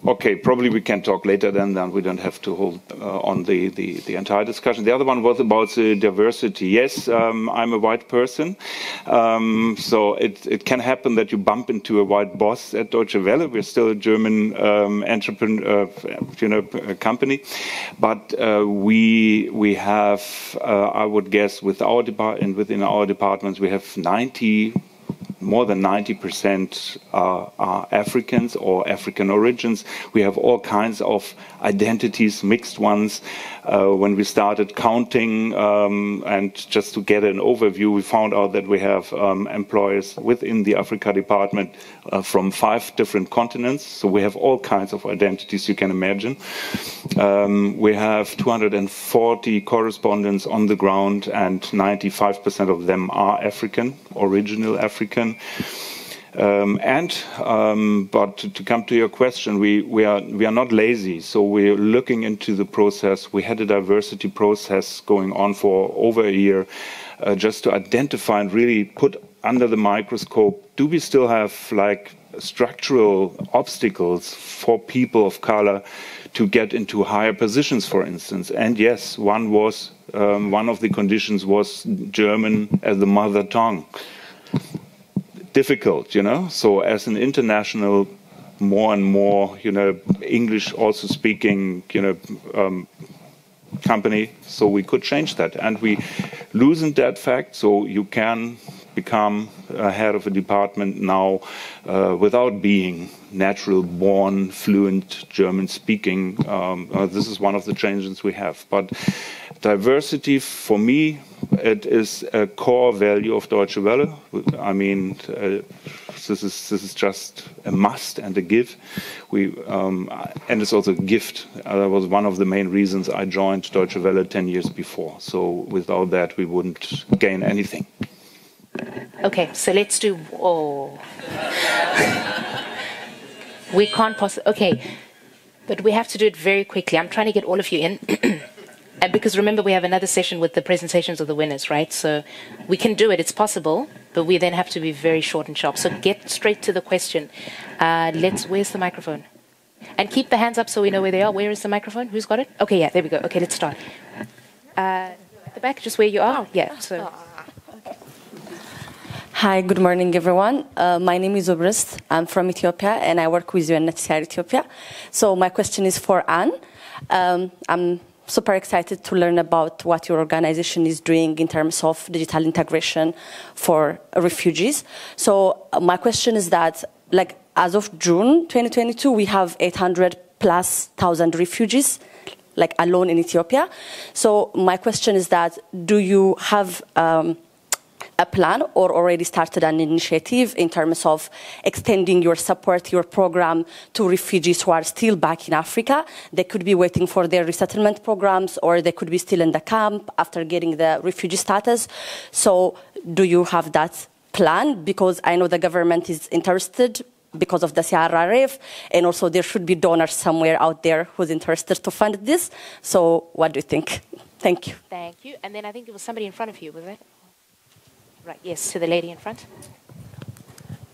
Okay, probably we can talk later then we don't have to hold on the entire discussion. The other one was about diversity. Yes, I'm a white person, so it can happen that you bump into a white boss at Deutsche Welle. We're still a German entrepreneur, company, but we have, I would guess, within our departments, we have more than 90% are Africans or African origins. We have all kinds of identities, mixed ones. When we started counting, and just to get an overview, we found out that we have employees within the Africa department from 5 different continents. So we have all kinds of identities you can imagine. We have 240 correspondents on the ground, and 95% of them are African, original African. But to come to your question, we are not lazy, so we're looking into the process. We had a diversity process going on for over a year, just to identify and really put under the microscope, do we still have structural obstacles for people of color to get into higher positions, for instance? And yes, one of the conditions was German as the mother tongue. Difficult, so as an international, more and more, English also speaking, company, so we could change that, and we loosened that fact, so you can become a head of a department now without being natural born fluent German speaking. This is one of the changes we have, but diversity for me, it is a core value of Deutsche Welle. I mean, this is just a must and a give. And it's also a gift. That was one of the main reasons I joined Deutsche Welle 10 years before. So without that, we wouldn't gain anything. Okay, so let's do. We can't possibly. Okay, but we have to do it very quickly. I'm trying to get all of you in. And because remember, we have another session with the presentations of the winners, right? So we can do it, it's possible, but we then have to be very short and sharp. So get straight to the question. Where's the microphone? And keep the hands up so we know where they are. Where is the microphone? Who's got it? Okay, yeah, there we go. Okay, let's start. At the back, just where you are. Yeah, so. Hi, good morning, everyone. My name is Obrist. I'm from Ethiopia, and I work with UNHCR Ethiopia. So my question is for Anne. I'm super excited to learn about what your organization is doing in terms of digital integration for refugees. So my question is that, as of June 2022, we have 800,000+ refugees, alone in Ethiopia. So my question is that, do you have a plan or already started an initiative in terms of extending your support, your program to refugees who are still back in Africa? They could be waiting for their resettlement programs, or they could be still in the camp after getting the refugee status. So do you have that plan? Because I know the government is interested because of the CRRF, and also there should be donors somewhere out there who's interested to fund this. So what do you think? Thank you. Thank you. And then I think there was somebody in front of you, was it? Right, yes, to the lady in front.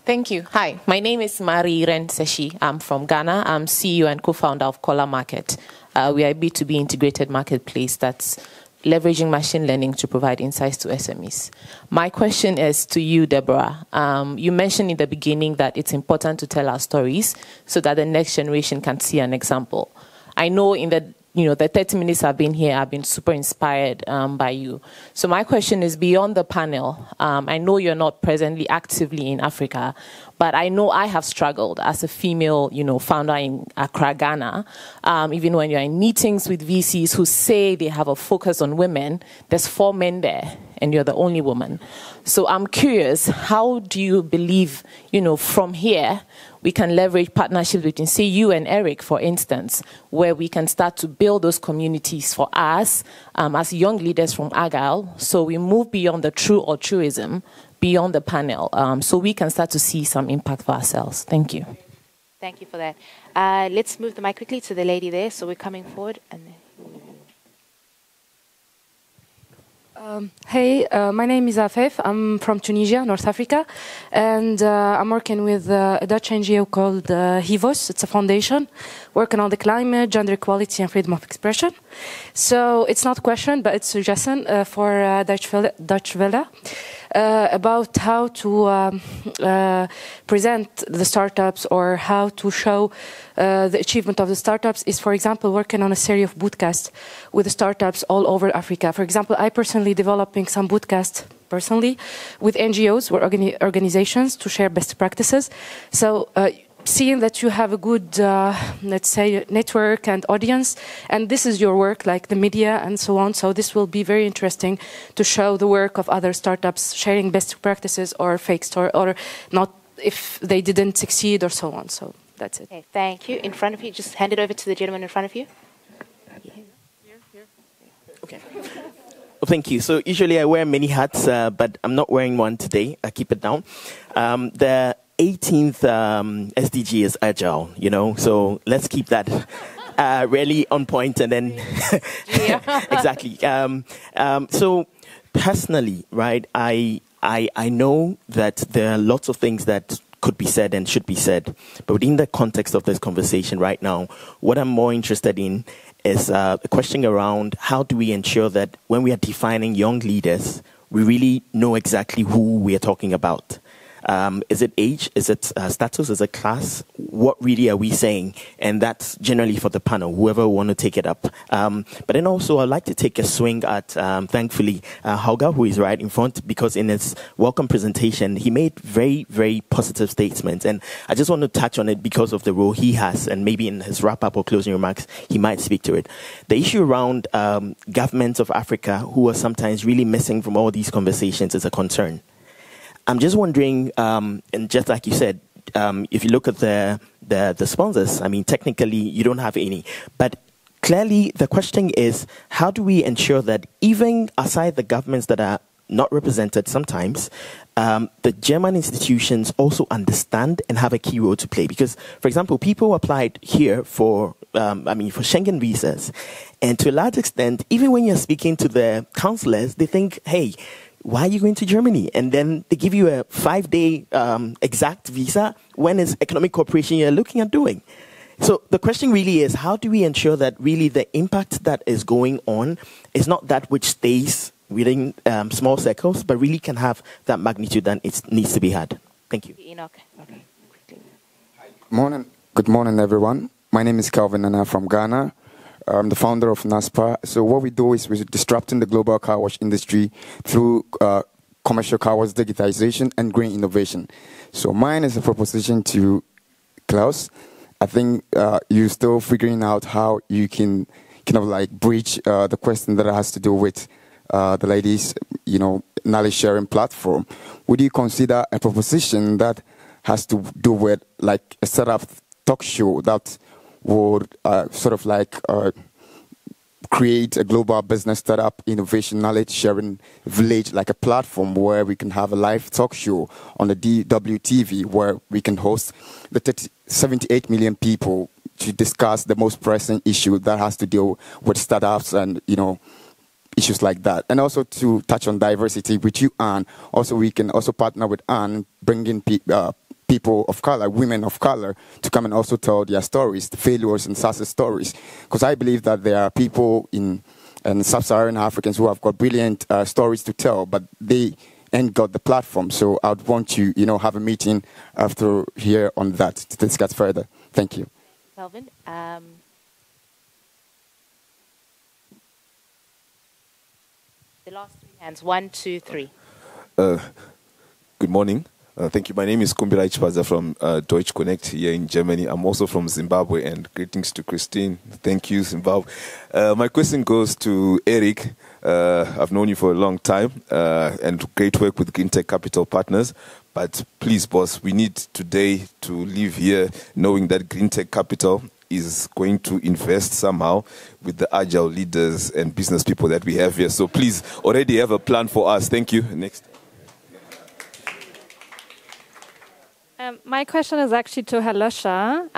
Thank you. Hi, my name is Mari Ren Seshi. I'm from Ghana. I'm CEO and co-founder of Kola Market. We are a B2B integrated marketplace that's leveraging machine learning to provide insights to SMEs. My question is to you, Deborah. You mentioned in the beginning that it's important to tell our stories so that the next generation can see an example. I know in the 30 minutes I've been here, I've been super inspired by you. So my question is, beyond the panel, I know you're not presently actively in Africa, but I know I have struggled as a female, founder in Accra, Ghana. Even when you're in meetings with VCs who say they have a focus on women, there's 4 men there. and you're the only woman. So I'm curious, how do you believe, from here, we can leverage partnerships between, say, you and Erick, for instance, where we can start to build those communities for us as young leaders from AGYLE, so we move beyond the true altruism, beyond the panel, so we can start to see some impact for ourselves. Thank you. Thank you for that. Let's move the mic quickly to the lady there. So we're coming forward. Hey, my name is Afef. I'm from Tunisia, North Africa, and I'm working with a Dutch NGO called HIVOS. It's a foundation working on the climate, gender equality, and freedom of expression. So it's not a question, but it's a suggestion for Deutsche Welle about how to present the startups or how to show the achievement of the startups is, for example, working on a series of bootcasts with the startups all over Africa. For example, I personally developing some bootcasts personally with NGOs or organizations to share best practices. So seeing that you have a good, let's say, network and audience, and this is your work, like the media and so on, so this will be very interesting to show the work of other startups sharing best practices or fake story, or not if they didn't succeed or so on. So that's it. Okay, thank you. In front of you, just hand it over to the gentleman in front of you. Okay. Well, thank you. So usually I wear many hats, but I'm not wearing one today. I keep it down. The 18th SDG is agile, so let's keep that really on point, and then exactly. So personally, right, I know that there are lots of things that could be said and should be said, but within the context of this conversation right now, what I'm more interested in is a question around how do we ensure that when we are defining young leaders, we really know exactly who we are talking about. Is it age? Is it status? Is it class? What really are we saying? And that's generally for the panel, whoever want to take it up. But then also I'd like to take a swing at, thankfully, Holger, who is right in front, because in his welcome presentation, he made very, very positive statements. And I just want to touch on it because of the role he has, and maybe in his wrap-up or closing remarks, he might speak to it. The issue around governments of Africa, who are sometimes really missing from all these conversations, is a concern. I'm just wondering, and just like you said, if you look at the sponsors, I mean, technically you don't have any. But clearly the question is, how do we ensure that even aside the governments that are not represented sometimes, the German institutions also understand and have a key role to play? Because, for example, people applied here for Schengen visas. And to a large extent, even when you're speaking to the counselors, they think, hey, why are you going to Germany? And then they give you a 5-day exact visa when it's economic cooperation you're looking at doing. So the question really is, how do we ensure that really the impact that is going on is not that which stays within small circles, but really can have that magnitude that it needs to be had? Thank you. Enoch. Okay. Good morning, everyone. My name is Calvin and I'm from Ghana. I'm the founder of NASPA. So what we do is we're disrupting the global car wash industry through commercial car wash digitization and green innovation. So mine is a proposition to Claus. I think you're still figuring out how you can kind of like breach the question that has to do with the ladies, knowledge sharing platform. Would you consider a proposition that has to do with like a setup talk show that would create a global business startup innovation knowledge sharing village, like a platform where we can have a live talk show on the DWTV where we can host the 78 million people to discuss the most pressing issue that has to deal with startups and, issues like that. And also to touch on diversity with you, Anne. Also, we can also partner with Anne, bring in people of color, women of color, to come and also tell their stories, the failures and success stories. Because I believe that there are people in sub-Saharan Africans who have got brilliant stories to tell, but they ain't got the platform. So I'd want to, have a meeting after here on that to discuss further. Thank you. Kelvin, the last 3 hands, 1, 2, 3. Good morning. Thank you. My name is Kumbila Ichpaza from Deutsche Connect here in Germany. I'm also from Zimbabwe, and greetings to Christine. Thank you, Zimbabwe. My question goes to Erick. I've known you for a long time, and great work with GreenTec Capital Partners. But please, boss, we need today to leave here knowing that GreenTec Capital is going to invest somehow with the agile leaders and business people that we have here. So please, already have a plan for us. Thank you. Next. My question is actually to Holger.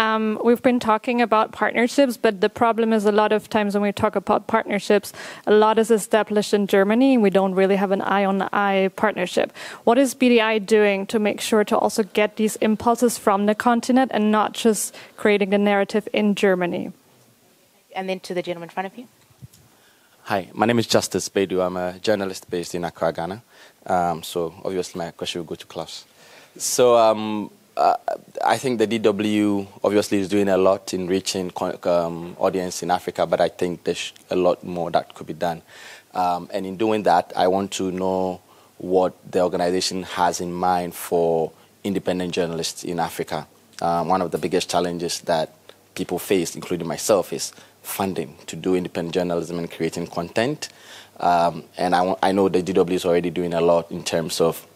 We've been talking about partnerships, but the problem is a lot of times when we talk about partnerships, a lot is established in Germany, and we don't really have an eye-on-eye partnership. What is BDI doing to make sure to also get these impulses from the continent and not just creating the narrative in Germany? And then to the gentleman in front of you. Hi, my name is Justice Bedu. I'm a journalist based in Accra, Ghana. So obviously my question will go to Claus. So I think the DW obviously is doing a lot in reaching audience in Africa, but I think there's a lot more that could be done. And in doing that, I want to know what the organization has in mind for independent journalists in Africa. One of the biggest challenges that people face, including myself, is funding to do independent journalism and creating content. And I know the DW is already doing a lot in terms of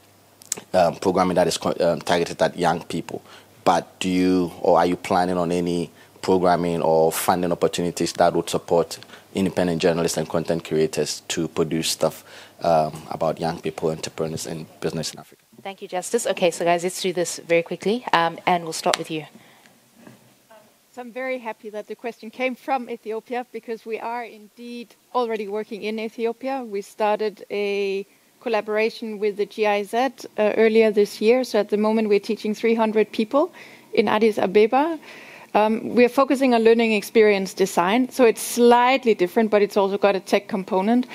programming that is targeted at young people. But are you planning on any programming or funding opportunities that would support independent journalists and content creators to produce stuff about young people, entrepreneurs, and business in Africa? Thank you, Justice. Okay, so guys, let's do this very quickly, and we'll start with you. So I'm very happy that the question came from Ethiopia, because we are indeed already working in Ethiopia. We started a collaboration with the GIZ earlier this year. So at the moment we're teaching 300 people in Addis Ababa. We're focusing on learning experience design. So it's slightly different, but it's also got a tech component.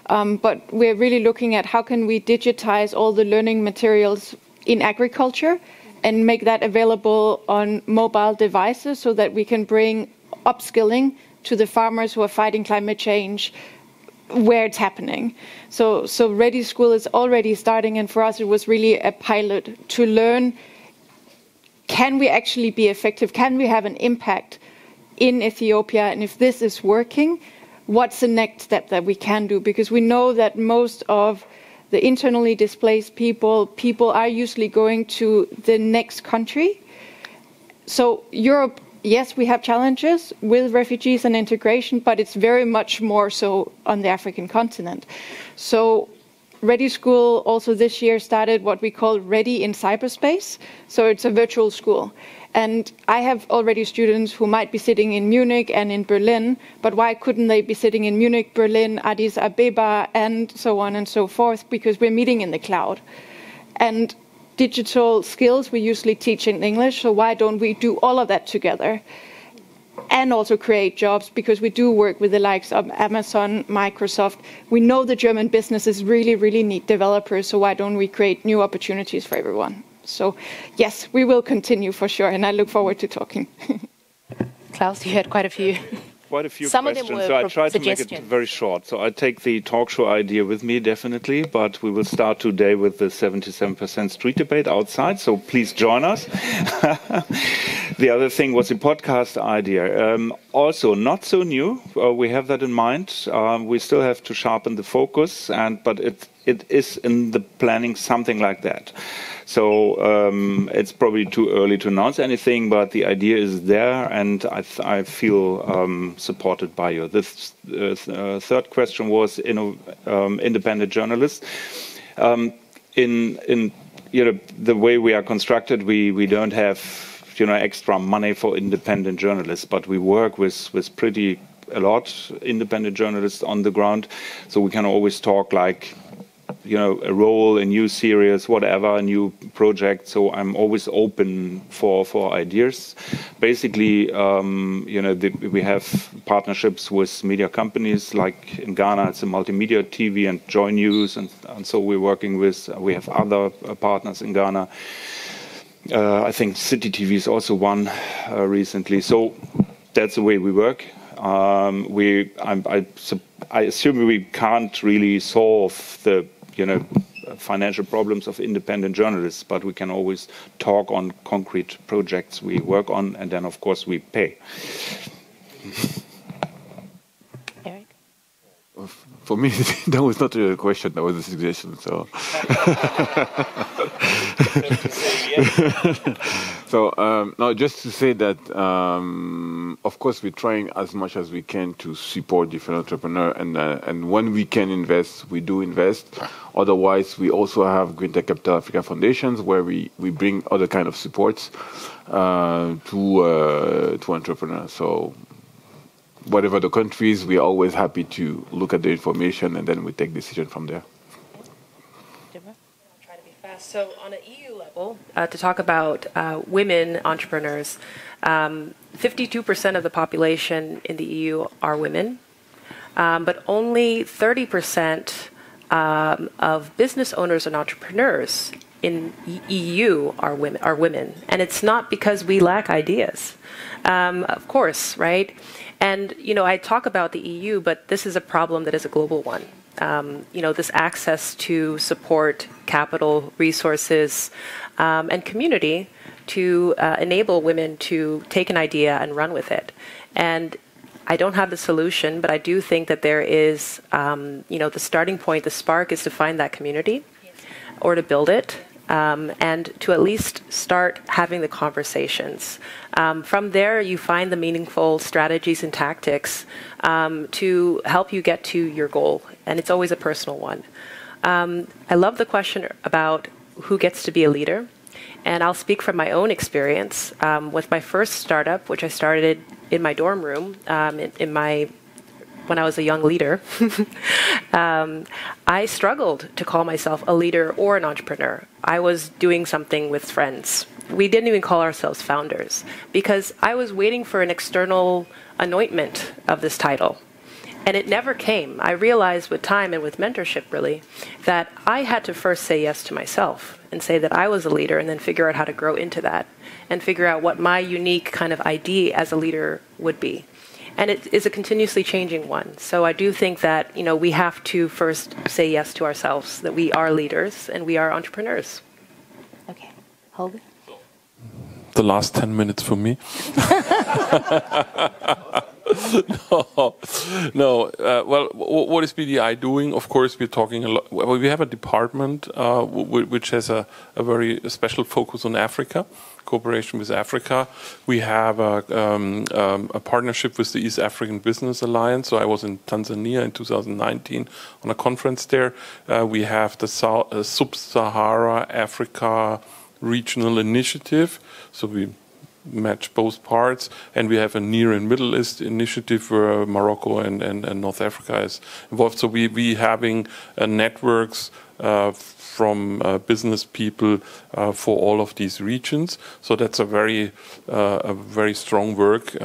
But we're really looking at how can we digitize all the learning materials in agriculture and make that available on mobile devices so that we can bring upskilling to the farmers who are fighting climate change where it's happening. So ReDi School is already starting, and for us it was really a pilot to learn, can we actually be effective? Can we have an impact in Ethiopia? And if this is working, what's the next step that we can do? Because we know that most of the internally displaced people are usually going to the next country. So Europe, yes, we have challenges with refugees and integration, but it's very much more so on the African continent. So ReDi School also this year started what we call ReDi in cyberspace. So it's a virtual school. And I have already students who might be sitting in Munich and in Berlin, but why couldn't they be sitting in Munich, Berlin, Addis Ababa, and so on and so forth? Because we're meeting in the cloud. And digital skills we usually teach in English, so why don't we do all of that together? And also create jobs, because we do work with the likes of Amazon, Microsoft. We know the German businesses really, really need developers, so why don't we create new opportunities for everyone? So yes, we will continue for sure, and I look forward to talking. Klaus, you had quite a few. Quite a few Some questions, of them were so I try to make it suggestions. very short. So I take the talk show idea with me, definitely, but we will start today with the 77% street debate outside, so please join us. The other thing was the podcast idea. Also, not so new. We have that in mind. We still have to sharpen the focus, but it is in the planning, something like that. So it's probably too early to announce anything, but the idea is there, and I feel supported by you. This third question was independent journalists. In the way we are constructed, we don't have extra money for independent journalists, but we work with a lot independent journalists on the ground, so we can always talk like a role, a new series, whatever, a new project. So I'm always open for ideas. Basically, we have partnerships with media companies. Like in Ghana, it's a multimedia TV and Joy News, and so we have other partners in Ghana. I think City TV is also one recently. So that's the way we work. I assume we can't really solve the financial problems of independent journalists, but we can always talk on concrete projects we work on, and then, of course, we pay. Erick? For me, that was not a question, that was a suggestion. So, no, just to say that, of course, we're trying as much as we can to support different entrepreneurs, and when we can invest, we do invest. Otherwise, we also have GREENTEC Capital Africa Foundations, where we bring other kind of supports to entrepreneurs. So, whatever the countries, we are always happy to look at the information, and then we take decision from there. Deborah? Try to be fast. So on an EU level, to talk about women entrepreneurs, 52% of the population in the EU are women, but only 30% of business owners and entrepreneurs in EU are women. And it's not because we lack ideas, of course, right? And, I talk about the EU, but this is a problem that is a global one. This access to support, capital, resources, and community to enable women to take an idea and run with it. And I don't have the solution, but I do think that there is, the starting point, the spark is to find that community or to build it. And to at least start having the conversations. From there, you find the meaningful strategies and tactics to help you get to your goal, and it's always a personal one. I love the question about who gets to be a leader, and I'll speak from my own experience. With my first startup, which I started in my dorm room, when I was a young leader, I struggled to call myself a leader or an entrepreneur. I was doing something with friends. We didn't even call ourselves founders because I was waiting for an external anointment of this title. And it never came. I realized with time and with mentorship, really, that I had to first say yes to myself and say that I was a leader and then figure out how to grow into that and figure out what my unique kind of ID as a leader would be. And it is a continuously changing one. So I do think that, we have to first say yes to ourselves, that we are leaders and we are entrepreneurs. Okay. Holger? The last 10 minutes for me. No. Well, what is BDI doing? Of course, we're talking a lot. Well, we have a department which has a very special focus on Africa. Cooperation with Africa. We have a partnership with the East African Business Alliance. So I was in Tanzania in 2019 on a conference there. We have the Sub-Sahara Africa Regional Initiative. So we match both parts, and we have a Near and Middle East initiative where Morocco and North Africa is involved. So we having networks from business people for all of these regions. So that's a very strong work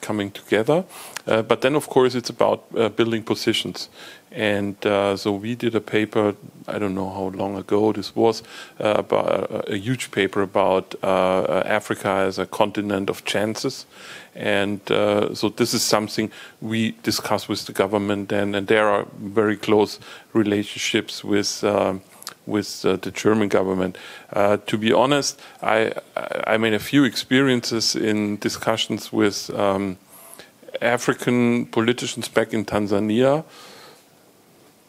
coming together. But then, of course, it's about building positions. And so we did a paper, I don't know how long ago this was, about a huge paper about Africa as a continent of chances. And so this is something we discuss with the government, and there are very close relationships with the German government. To be honest, I made a few experiences in discussions with African politicians back in Tanzania.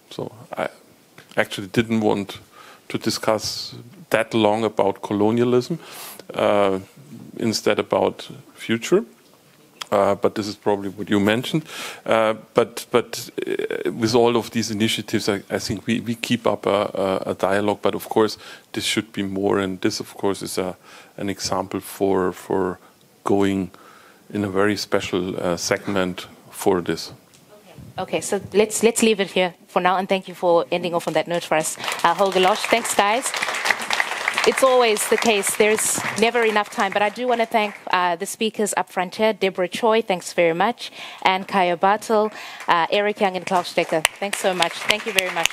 So I actually didn't want to discuss that long about colonialism, instead about future. But this is probably what you mentioned. But with all of these initiatives, I think we keep up a dialogue. But of course, this should be more. And this, of course, is an example for going in a very special segment for this. Okay, so let's leave it here for now, and thank you for ending off on that note for us. Holger Lösch, thanks, guys. It's always the case. There's never enough time, but I do want to thank the speakers up front here. Deborah Choi, thanks very much, and Kjaer Bathel, Erick, Yong, and Claus Stäcker. Thanks so much. Thank you very much.